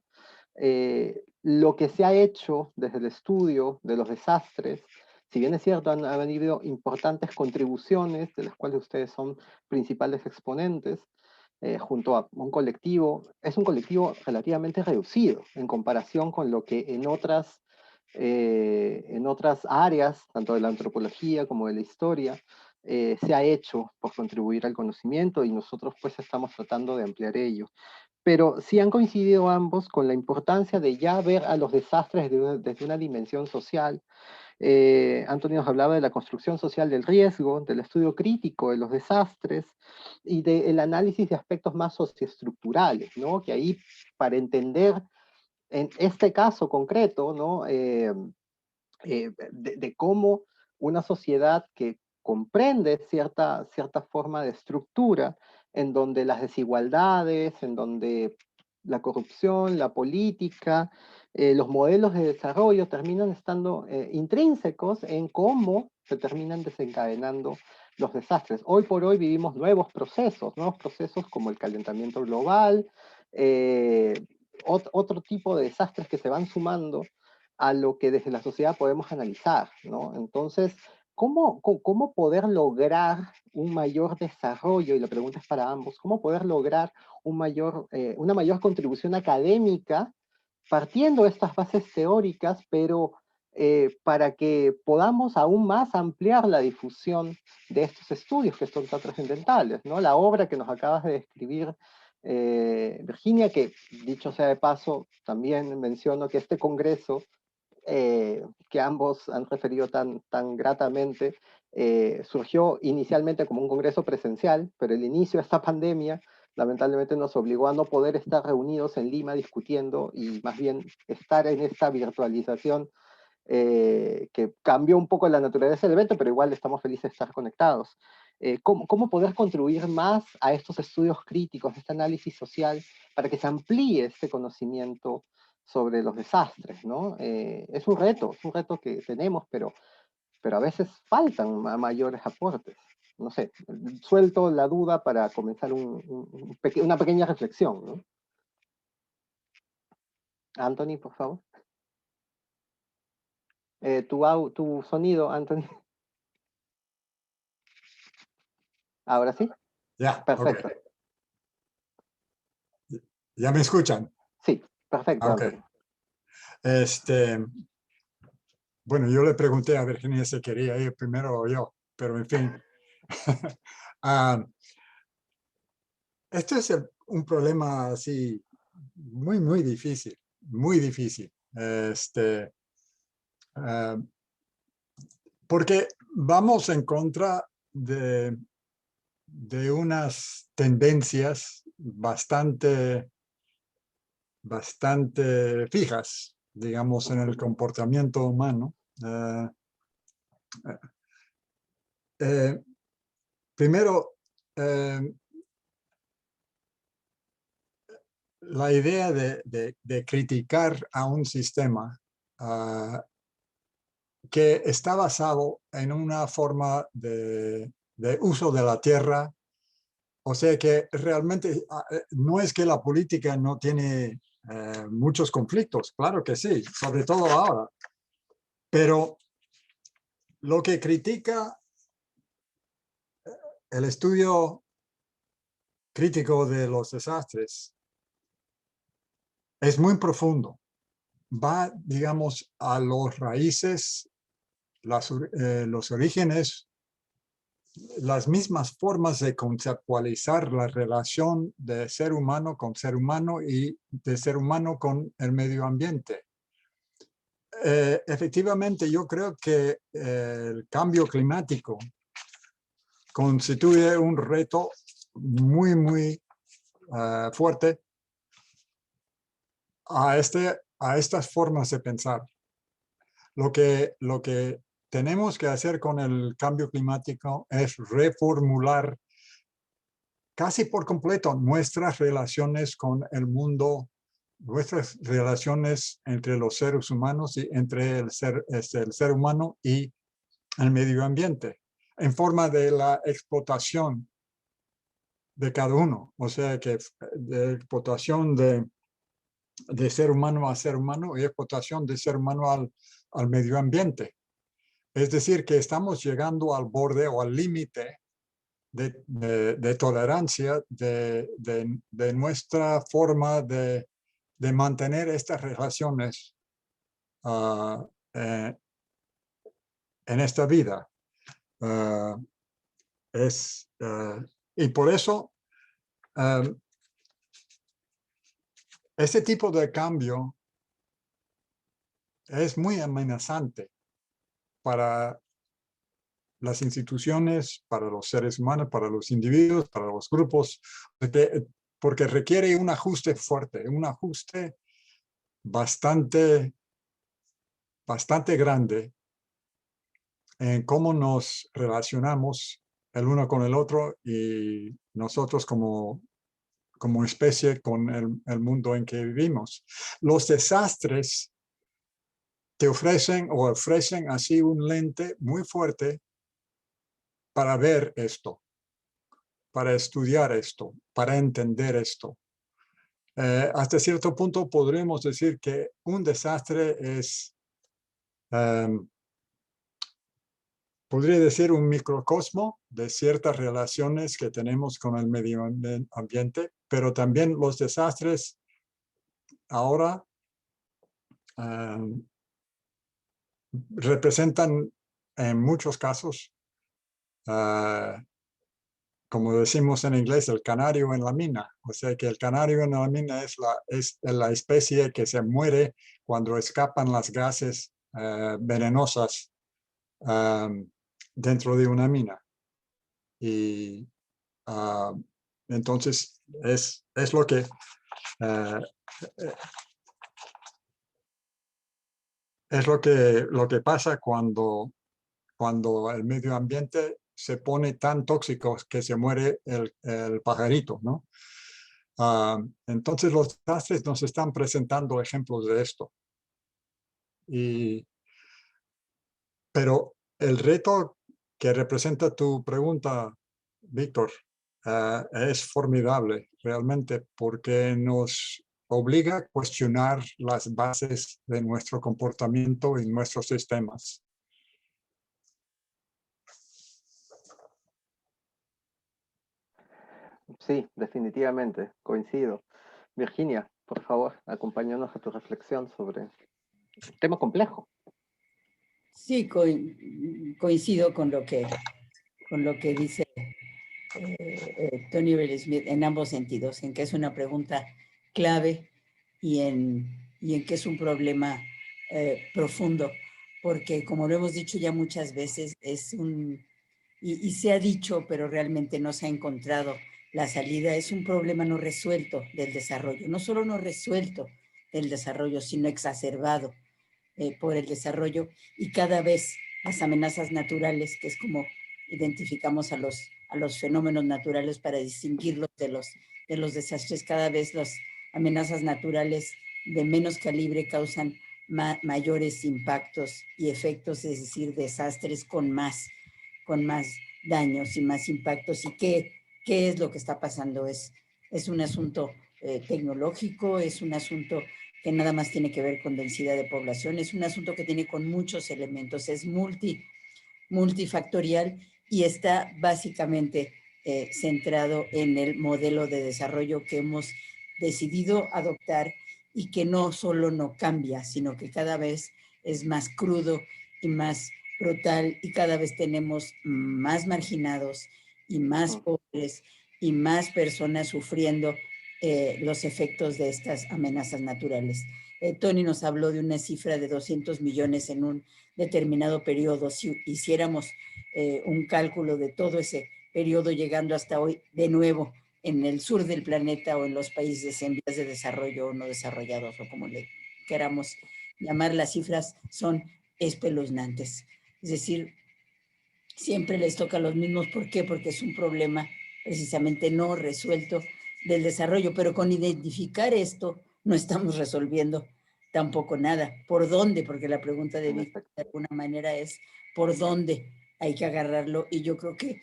lo que se ha hecho desde el estudio de los desastres, si bien es cierto, han habido importantes contribuciones, de las cuales ustedes son principales exponentes, junto a un colectivo, es un colectivo relativamente reducido en comparación con lo que en otras áreas, tanto de la antropología como de la historia, se ha hecho por contribuir al conocimiento, y nosotros pues estamos tratando de ampliar ello. Pero sí han coincidido ambos con la importancia de ya ver a los desastres desde una dimensión social. Antonio nos hablaba de la construcción social del riesgo, del estudio crítico de los desastres y del análisis de aspectos más socioestructurales, ¿no? Que ahí, para entender en este caso concreto, ¿no?, de cómo una sociedad que comprende cierta forma de estructura, en donde las desigualdades, en donde la corrupción, la política, los modelos de desarrollo terminan estando intrínsecos en cómo se terminan desencadenando los desastres. Hoy por hoy vivimos nuevos procesos como el calentamiento global, otro tipo de desastres que se van sumando a lo que desde la sociedad podemos analizar, ¿no? Entonces, ¿cómo poder lograr un mayor desarrollo? Y la pregunta es para ambos: ¿cómo poder lograr una mayor contribución académica partiendo de estas bases teóricas, pero para que podamos aún más ampliar la difusión de estos estudios que son tan trascendentales, ¿no? La obra que nos acabas de describir, Virginia, que dicho sea de paso, también menciono que este congreso, que ambos han referido tan gratamente, surgió inicialmente como un congreso presencial, pero el inicio de esta pandemia lamentablemente nos obligó a no poder estar reunidos en Lima discutiendo, y más bien estar en esta virtualización que cambió un poco la naturaleza del evento, pero igual estamos felices de estar conectados. ¿Cómo poder contribuir más a estos estudios críticos, este análisis social, para que se amplíe este conocimiento sobre los desastres, ¿no? Es un reto que tenemos, pero a veces faltan mayores aportes. No sé, suelto la duda para comenzar una pequeña reflexión, ¿no? Anthony, por favor. Tu sonido, Anthony. ¿Ahora sí? Ya, Perfecto. okay. ¿Ya me escuchan? Sí, perfecto, Ok. Anthony. Bueno, yo le pregunté a Virginia si quería ir primero o yo, pero en fin. Este es un problema así muy, muy difícil, muy difícil. Porque vamos en contra de unas tendencias bastante fijas, digamos, en el comportamiento humano. Primero, la idea de criticar a un sistema que está basado en una forma de uso de la tierra. O sea que realmente no es que la política no tiene muchos conflictos, claro que sí, sobre todo ahora. Pero lo que critica el estudio crítico de los desastres es muy profundo. Va, digamos, a los raíces, los orígenes, las mismas formas de conceptualizar la relación de ser humano con ser humano y de ser humano con el medio ambiente. Efectivamente, yo creo que el cambio climático constituye un reto muy fuerte a estas formas de pensar. Lo que tenemos que hacer con el cambio climático es reformular casi por completo nuestras relaciones con el mundo, nuestras relaciones entre los seres humanos y entre el ser humano y el medio ambiente, en forma de la explotación de cada uno. O sea que de explotación de ser humano a ser humano y explotación de ser humano al medio ambiente. Es decir, que estamos llegando al borde o al límite de tolerancia de nuestra forma de mantener estas relaciones en esta vida. Y por eso este tipo de cambio es muy amenazante para las instituciones, para los seres humanos, para los individuos, para los grupos, porque requiere un ajuste fuerte, un ajuste bastante grande en cómo nos relacionamos el uno con el otro y nosotros como especie con el mundo en que vivimos. Los desastres te ofrecen así un lente muy fuerte para ver esto, para estudiar esto, para entender esto. Hasta cierto punto podremos decir que un desastre es, podría decir, un microcosmo de ciertas relaciones que tenemos con el medio ambiente, pero también los desastres ahora representan en muchos casos, como decimos en inglés, el canario en la mina. O sea que el canario en la mina es la especie que se muere cuando escapan las gases venenosas dentro de una mina. Y entonces es lo que pasa cuando el medio ambiente se pone tan tóxico que se muere el pajarito, ¿no? Entonces los desastres nos están presentando ejemplos de esto. Pero el reto que representa tu pregunta, Víctor, es formidable realmente porque nos obliga a cuestionar las bases de nuestro comportamiento y nuestros sistemas. Sí, definitivamente, coincido. Virginia, por favor, acompáñanos a tu reflexión sobre un tema complejo. Sí, coincido con lo que dice Tony Bell-Smith en ambos sentidos, en que es una pregunta clave y en y en que es un problema profundo, porque como lo hemos dicho ya muchas veces, y se ha dicho, pero realmente no se ha encontrado la salida, es un problema no resuelto del desarrollo, no solo no resuelto del desarrollo, sino exacerbado por el desarrollo, y cada vez las amenazas naturales, que es como identificamos a los fenómenos naturales para distinguirlos de los desastres, cada vez las amenazas naturales de menos calibre causan mayores impactos y efectos, es decir, desastres con más daños y más impactos. ¿Y qué es lo que está pasando? Es un asunto tecnológico, es un asunto que nada más tiene que ver con densidad de población, es un asunto que tiene con muchos elementos, es multifactorial y está básicamente centrado en el modelo de desarrollo que hemos decidido adoptar y que no solo no cambia, sino que cada vez es más crudo y más brutal, y cada vez tenemos más marginados y más pobres y más personas sufriendo los efectos de estas amenazas naturales. Tony nos habló de una cifra de 200 millones en un determinado periodo. Si hiciéramos un cálculo de todo ese periodo llegando hasta hoy, de nuevo, en el sur del planeta o en los países en vías de desarrollo o no desarrollados, o como le queramos llamar, las cifras son espeluznantes. Es decir, siempre les toca a los mismos. ¿Por qué? Porque es un problema precisamente no resuelto del desarrollo, pero con identificar esto no estamos resolviendo tampoco nada. ¿Por dónde? Porque la pregunta de Víctor de alguna manera es ¿por dónde hay que agarrarlo? Y yo creo que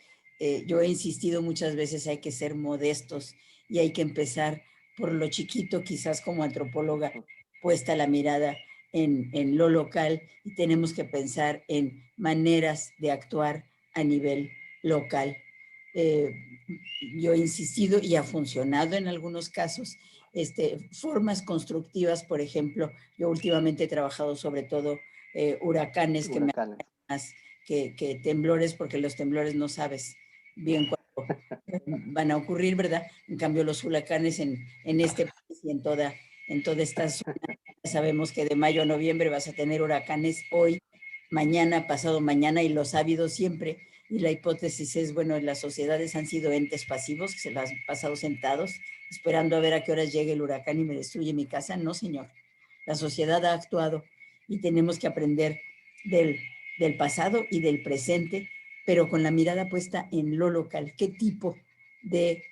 yo he insistido muchas veces, hay que ser modestos y hay que empezar por lo chiquito, quizás como antropóloga, puesta la mirada en lo local, y tenemos que pensar en maneras de actuar a nivel local. Yo he insistido y ha funcionado en algunos casos, formas constructivas. Por ejemplo, yo últimamente he trabajado sobre todo huracanes, que me hacen más que temblores, porque los temblores no sabes bien cuándo van a ocurrir, ¿verdad? En cambio, los huracanes en este país y en toda esta zona, sabemos que de mayo a noviembre vas a tener huracanes hoy, mañana, pasado mañana, y los ha habido siempre. Y la hipótesis es, bueno, las sociedades han sido entes pasivos que se las han pasado sentados esperando a ver a qué horas llegue el huracán y me destruye mi casa. No, señor. La sociedad ha actuado y tenemos que aprender del pasado y del presente, pero con la mirada puesta en lo local. ¿Qué tipo de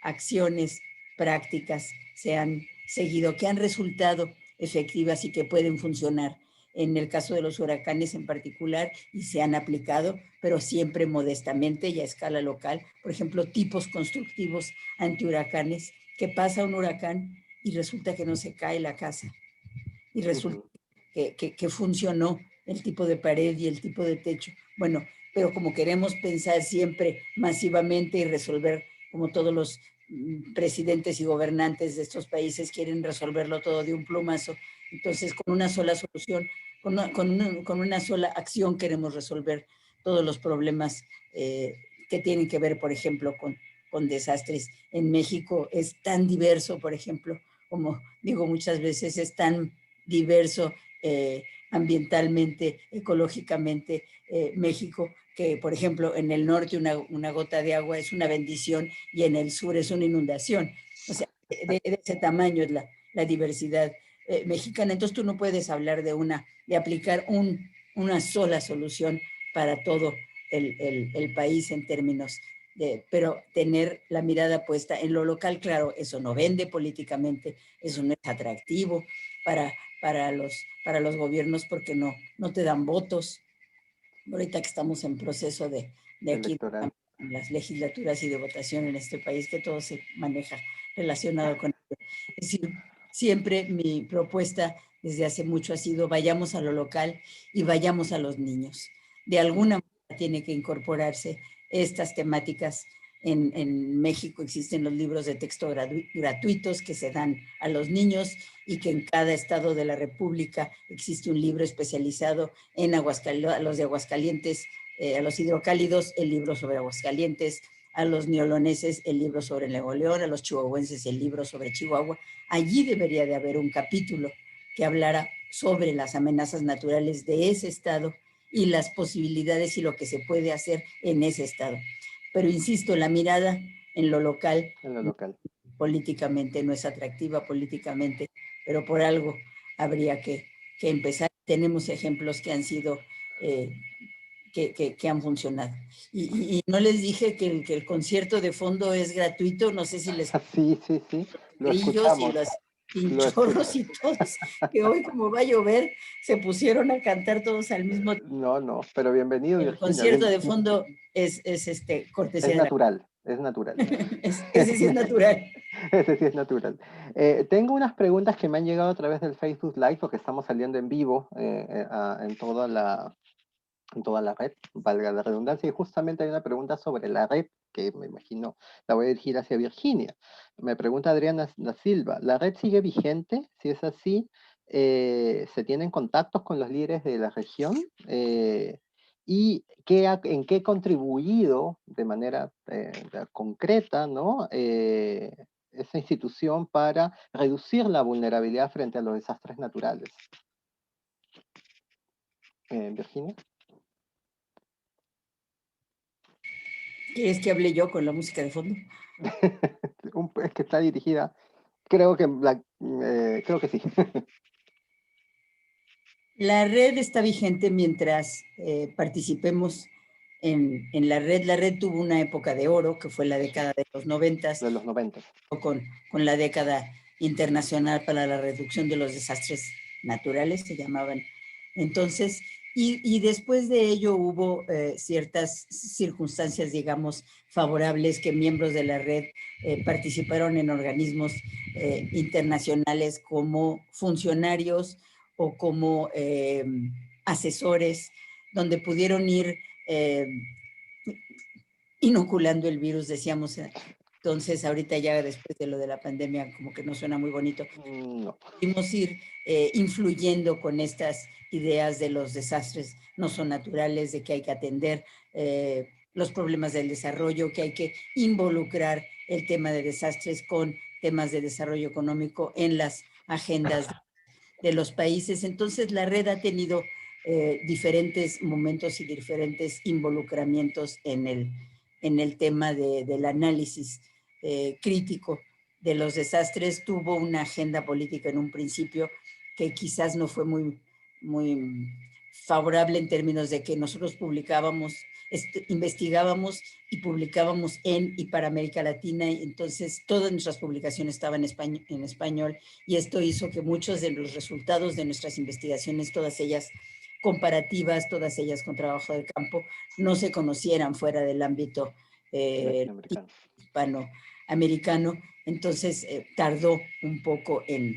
acciones prácticas se han seguido, que han resultado efectivas y que pueden funcionar en el caso de los huracanes en particular, y se han aplicado, pero siempre modestamente y a escala local? Por ejemplo, tipos constructivos antihuracanes. ¿Qué pasa un huracán y resulta que no se cae la casa? Y resulta que funcionó el tipo de pared y el tipo de techo. Bueno, pero como queremos pensar siempre masivamente y resolver, como todos los presidentes y gobernantes de estos países quieren resolverlo todo de un plumazo, entonces con una sola solución, con una sola acción queremos resolver todos los problemas que tienen que ver, por ejemplo, con desastres. En México es tan diverso, por ejemplo, como digo muchas veces, es tan diverso ambientalmente, ecológicamente, México, que por ejemplo en el norte una gota de agua es una bendición y en el sur es una inundación. O sea, de ese tamaño es la diversidad mexicana. Entonces tú no puedes hablar de aplicar una sola solución para todo el país en términos pero tener la mirada puesta en lo local. Claro, eso no vende políticamente, eso no es atractivo para los gobiernos, porque no te dan votos. Ahorita que estamos en proceso de aquí, en las legislaturas y de votación en este país, que todo se maneja relacionado con ello. Es decir, siempre mi propuesta desde hace mucho ha sido: vayamos a lo local y vayamos a los niños. De alguna manera tiene que incorporarse estas temáticas. En México existen los libros de texto gratuitos que se dan a los niños, y que en cada estado de la República existe un libro especializado en a los de Aguascalientes, a los hidrocálidos, el libro sobre Aguascalientes; a los neoloneses, el libro sobre Nuevo León; a los chihuahuenses, el libro sobre Chihuahua. Allí debería de haber un capítulo que hablara sobre las amenazas naturales de ese estado y las posibilidades y lo que se puede hacer en ese estado. Pero insisto, la mirada en lo local, políticamente no es atractiva políticamente, pero por algo habría que empezar. Tenemos ejemplos que han sido, que han funcionado. Y no les dije que el concierto de fondo es gratuito, no sé si les... Sí, lo escuchamos. Y los pinchorros y todos, que hoy como va a llover, se pusieron a cantar todos al mismo tiempo. No, pero bienvenido. El concierto de fondo es cortesía. Es natural, es natural. Ese sí es natural. Ese sí es natural. Tengo unas preguntas que me han llegado a través del Facebook Live, porque estamos saliendo en vivo en toda la red, valga la redundancia, y justamente hay una pregunta sobre la red, que me imagino la voy a dirigir hacia Virginia. Me pregunta Adriana da Silva, ¿la red sigue vigente? Si es así, ¿se tienen contactos con los líderes de la región? ¿Y en qué ha contribuido de manera concreta, ¿no? Esa institución para reducir la vulnerabilidad frente a los desastres naturales? Virginia. ¿Quieres que hable yo con la música de fondo? Es que está dirigida, creo que sí. La red está vigente mientras participemos en la red. La red tuvo una época de oro, que fue la década de los 90. De los 90. Con la década internacional para la reducción de los desastres naturales, se llamaban. Entonces, y después de ello hubo ciertas circunstancias, digamos, favorables, que miembros de la red participaron en organismos internacionales como funcionarios o como asesores, donde pudieron ir inoculando el virus, decíamos. Entonces, ahorita ya después de lo de la pandemia, como que no suena muy bonito. No. Pudimos ir influyendo con estas ideas de los desastres no son naturales, de que hay que atender los problemas del desarrollo, que hay que involucrar el tema de desastres con temas de desarrollo económico en las agendas de los países. Entonces, la red ha tenido diferentes momentos y diferentes involucramientos en el tema del análisis crítico de los desastres. Tuvo una agenda política en un principio que quizás no fue muy favorable en términos de que nosotros publicábamos, investigábamos y publicábamos en y para América Latina, y entonces todas nuestras publicaciones estaban en español, y esto hizo que muchos de los resultados de nuestras investigaciones, todas ellas comparativas, todas ellas con trabajo de campo, no se conocieran fuera del ámbito hispanoamericano. Entonces tardó un poco en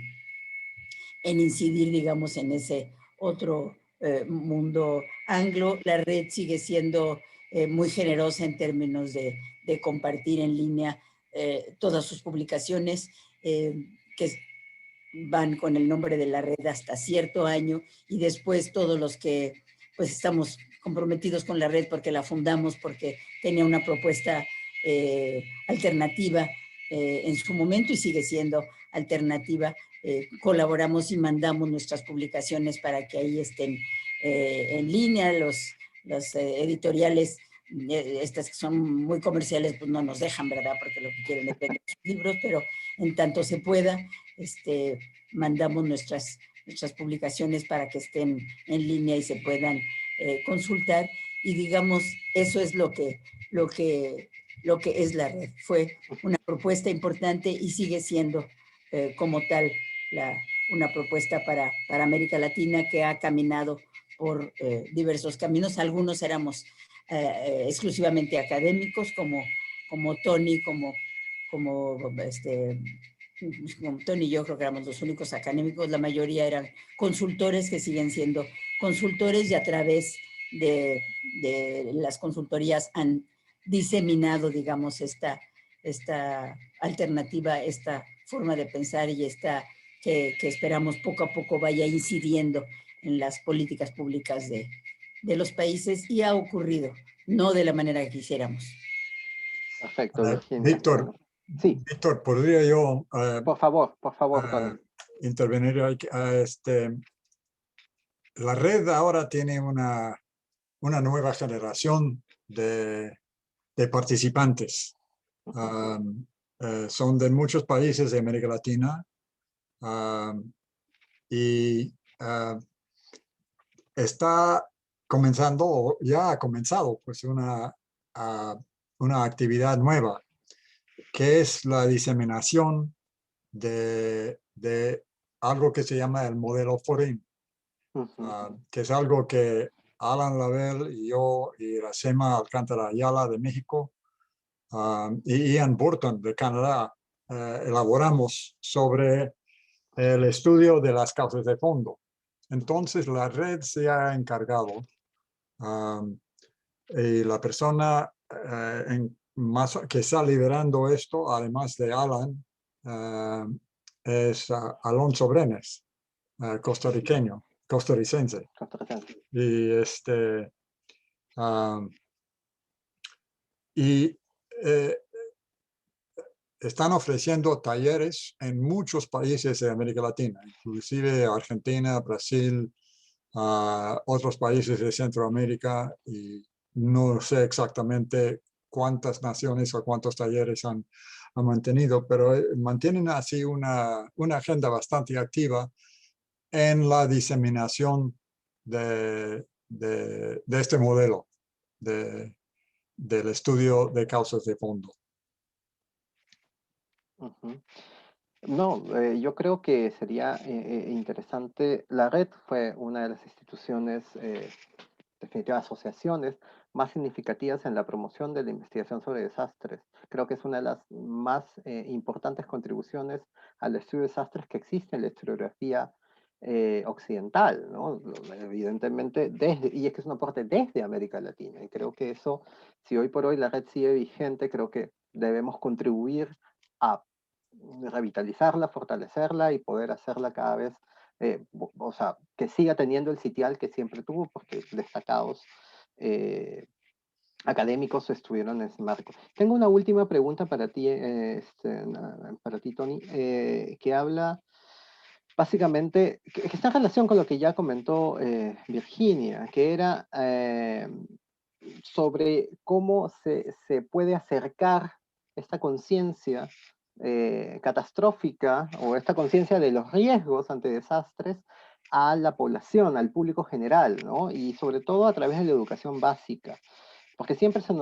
incidir, digamos, en ese otro mundo anglo. La red sigue siendo muy generosa en términos de compartir en línea todas sus publicaciones, que van con el nombre de la red hasta cierto año, y después todos los que pues estamos comprometidos con la red porque la fundamos, porque tenía una propuesta alternativa en su momento y sigue siendo alternativa, colaboramos y mandamos nuestras publicaciones para que ahí estén en línea. Los editoriales, estas que son muy comerciales, pues no nos dejan, ¿verdad? Porque lo que quieren es vender sus libros, pero en tanto se pueda, mandamos nuestras publicaciones para que estén en línea y se puedan consultar. Y digamos, eso es lo que es la red. Fue una propuesta importante y sigue siendo como tal una propuesta para América Latina, que ha caminado por diversos caminos. Algunos éramos exclusivamente académicos, como Tony, como Tony y yo creo que éramos los únicos académicos. La mayoría eran consultores, que siguen siendo consultores, y a través de las consultorías han diseminado, digamos, esta alternativa, esta forma de pensar, y que esperamos poco a poco vaya incidiendo en las políticas públicas de los países, y ha ocurrido, no de la manera que quisiéramos. Perfecto, Virginia. Víctor, sí. Víctor, ¿podría yo por favor, Tony. intervenir. La red ahora tiene una nueva generación de participantes. Son de muchos países de América Latina y está comenzando, o ya ha comenzado, pues una actividad nueva, que es la diseminación de algo que se llama el modelo FORIN, que es algo que Alan Lavelle y yo y Iracema Alcántara Ayala de México y Ian Burton de Canadá elaboramos sobre el estudio de las causas de fondo. Entonces la red se ha encargado y la persona que está liderando esto, además de Alan, es Alonso Brenes, costarricense. Y están ofreciendo talleres en muchos países de América Latina, inclusive Argentina, Brasil, otros países de Centroamérica, y no sé exactamente cuántas naciones o cuántos talleres han mantenido, pero mantienen así una agenda bastante activa en la diseminación de este modelo del estudio de causas de fondo. No, yo creo que sería interesante. La red fue una de las instituciones, definitivas asociaciones más significativas en la promoción de la investigación sobre desastres. Creo que es una de las más importantes contribuciones al estudio de desastres que existe en la historiografía occidental, ¿no? Evidentemente, y es que es un aporte desde América Latina. Y creo que eso, si hoy por hoy la red sigue vigente, creo que debemos contribuir a revitalizarla, fortalecerla y poder hacerla cada vez, o sea, que siga teniendo el sitial que siempre tuvo, porque destacados académicos estuvieron en ese marco. Tengo una última pregunta para ti, Tony, que habla básicamente, que está en relación con lo que ya comentó Virginia, que era sobre cómo se puede acercar esta conciencia catastrófica o esta conciencia de los riesgos ante desastres a la población, al público general, ¿no? Y sobre todo a través de la educación básica. Porque siempre se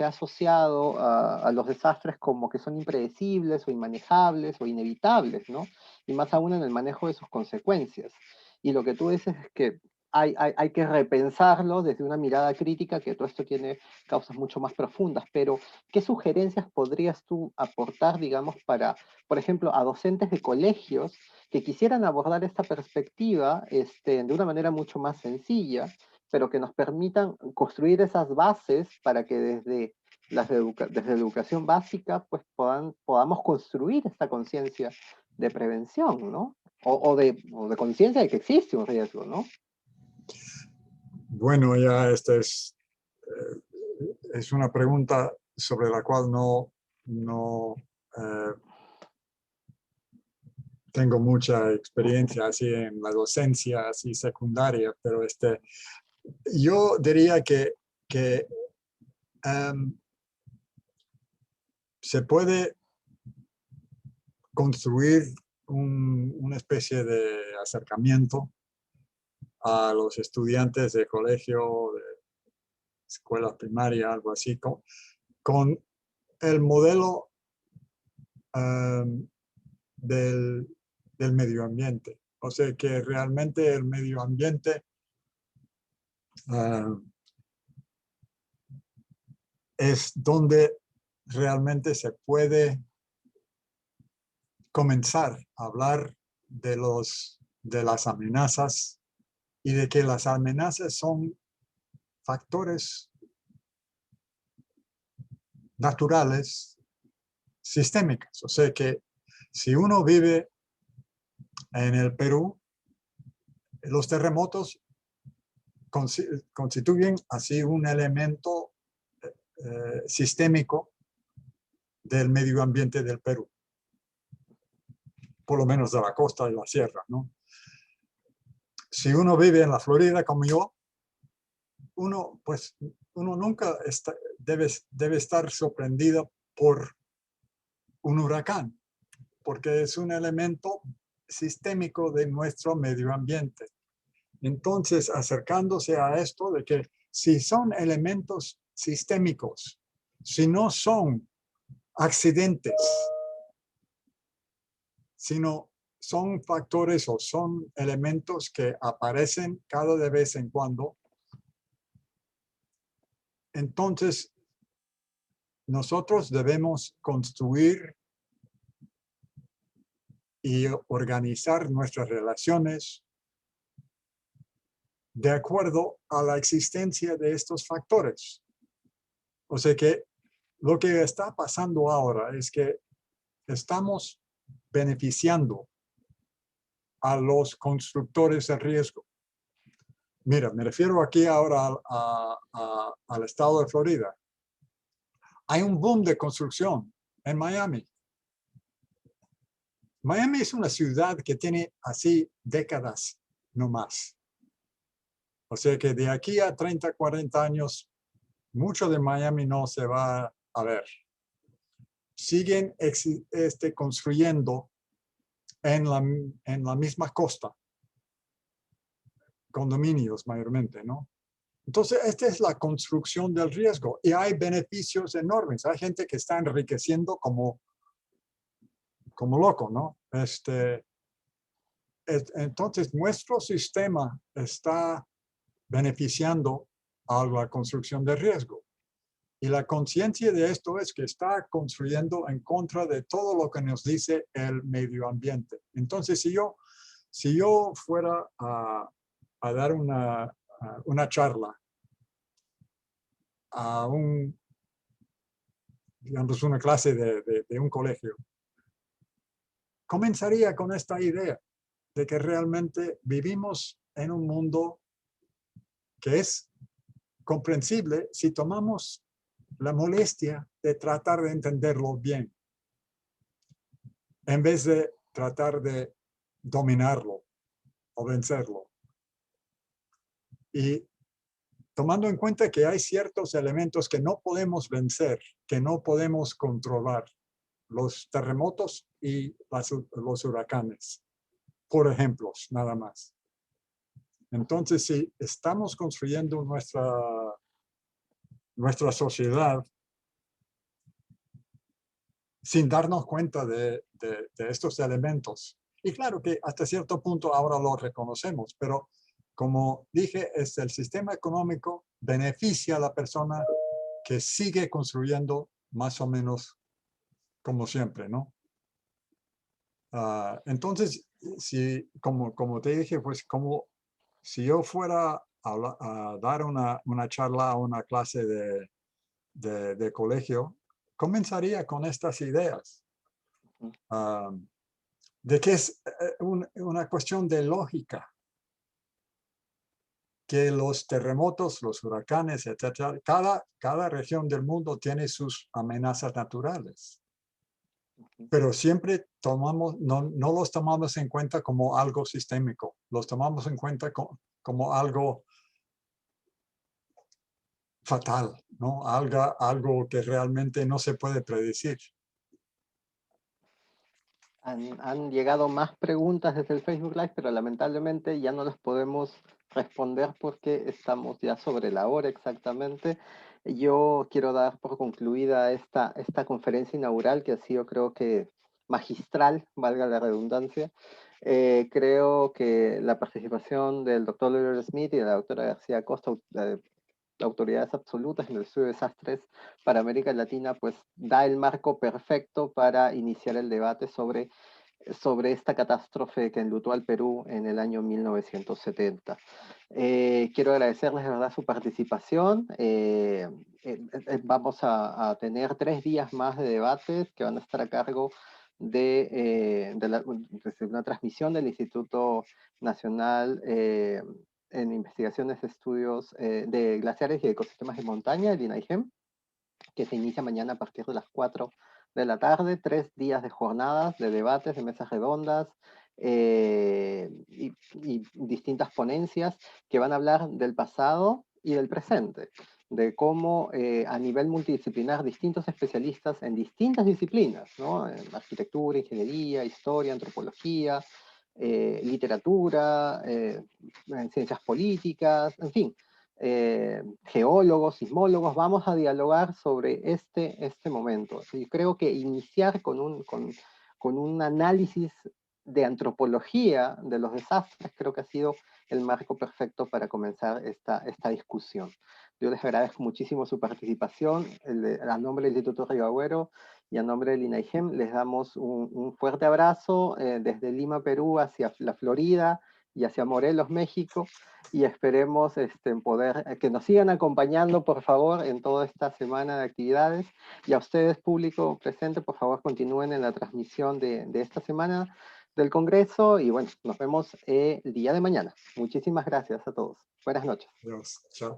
ha asociado a los desastres como que son impredecibles o inmanejables o inevitables, ¿no? Y más aún en el manejo de sus consecuencias. Y lo que tú dices es que hay que repensarlo desde una mirada crítica, que todo esto tiene causas mucho más profundas, pero ¿qué sugerencias podrías tú aportar, digamos, para, por ejemplo, a docentes de colegios que quisieran abordar esta perspectiva de una manera mucho más sencilla, pero que nos permitan construir esas bases para que desde la educación básica pues podamos construir esta conciencia de prevención, ¿no? O de conciencia de que existe un riesgo, ¿no? Bueno, ya esta es una pregunta sobre la cual no tengo mucha experiencia así en la docencia así secundaria, pero yo diría que se puede construir una especie de acercamiento a los estudiantes de colegio, de escuela primaria, algo así, con el modelo del medio ambiente. O sea que realmente el medio ambiente es donde realmente se puede comenzar a hablar de las amenazas y de que las amenazas son factores naturales sistémicos. O sea que si uno vive en el Perú, los terremotos constituyen así un elemento sistémico del medio ambiente del Perú. por lo menos de la costa y la sierra, ¿no? Si uno vive en la Florida como yo, uno nunca debe estar sorprendido por un huracán, porque es un elemento sistémico de nuestro medio ambiente. Entonces, acercándose a esto de que si son elementos sistémicos, si no son accidentes, sino son factores o son elementos que aparecen cada de vez en cuando, entonces nosotros debemos construir y organizar nuestras relaciones de acuerdo a la existencia de estos factores. O sea que lo que está pasando ahora es que estamos beneficiando a los constructores de riesgo. Mira, me refiero aquí ahora al estado de Florida. Hay un boom de construcción en Miami. Miami es una ciudad que tiene así décadas no más. O sea que de aquí a 30, 40 años, mucho de Miami no se va a ver. Siguen construyendo en la misma costa. Condominios mayormente, ¿no? Entonces, esta es la construcción del riesgo y hay beneficios enormes. Hay gente que está enriqueciendo como loco, ¿no? Entonces, nuestro sistema está beneficiando a la construcción de riesgo. Y la conciencia de esto es que está construyendo en contra de todo lo que nos dice el medio ambiente. Entonces, si yo fuera a dar una charla a digamos, una clase de un colegio, comenzaría con esta idea de que realmente vivimos en un mundo que es comprensible si tomamos la molestia de tratar de entenderlo bien, en vez de tratar de dominarlo o vencerlo. Y tomando en cuenta que hay ciertos elementos que no podemos vencer, que no podemos controlar, los terremotos y los huracanes, por ejemplos, nada más. Entonces, si estamos construyendo nuestra sociedad sin darnos cuenta de estos elementos, y claro que hasta cierto punto ahora lo reconocemos, pero como dije, el sistema económico beneficia a la persona que sigue construyendo más o menos como siempre, ¿no? Entonces, como te dije, pues si yo fuera a dar una charla a una clase de colegio, comenzaría con estas ideas. De que es una cuestión de lógica. Que los terremotos, los huracanes, etcétera, cada región del mundo tiene sus amenazas naturales. Pero siempre no los tomamos en cuenta como algo sistémico, los tomamos en cuenta como algo fatal, ¿no? Algo que realmente no se puede predecir. Han llegado más preguntas desde el Facebook Live, pero lamentablemente ya no las podemos responder porque estamos ya sobre la hora exactamente. Yo quiero dar por concluida esta conferencia inaugural que ha sido, creo que, magistral, valga la redundancia. Creo que la participación del doctor Leroy Smith y de la doctora García Costa, autoridades absolutas en el estudio de desastres para América Latina, pues da el marco perfecto para iniciar el debate sobre esta catástrofe que enlutó al Perú en el año 1970. Quiero agradecerles de verdad su participación. Vamos a tener 3 días más de debates que van a estar a cargo de una transmisión del Instituto Nacional en Investigaciones de Estudios de Glaciares y Ecosistemas de Montaña, el INAIGEM, que se inicia mañana a partir de las 4 de la tarde, 3 días de jornadas, de debates, de mesas redondas, y distintas ponencias que van a hablar del pasado y del presente, de cómo a nivel multidisciplinar distintos especialistas en distintas disciplinas, ¿no? En arquitectura, ingeniería, historia, antropología, literatura, en ciencias políticas, en fin, geólogos, sismólogos, vamos a dialogar sobre este momento. Y creo que iniciar con un análisis de antropología de los desastres creo que ha sido el marco perfecto para comenzar esta discusión. Yo les agradezco muchísimo su participación. A nombre del Instituto Río Agüero y a nombre del INAIGEM les damos un fuerte abrazo desde Lima, Perú, hacia la Florida y hacia Morelos, México, y esperemos poder que nos sigan acompañando, por favor, en toda esta semana de actividades. Y a ustedes, público presente, por favor, continúen en la transmisión de esta semana del Congreso, y bueno, nos vemos el día de mañana. Muchísimas gracias a todos. Buenas noches. Adiós. Chao.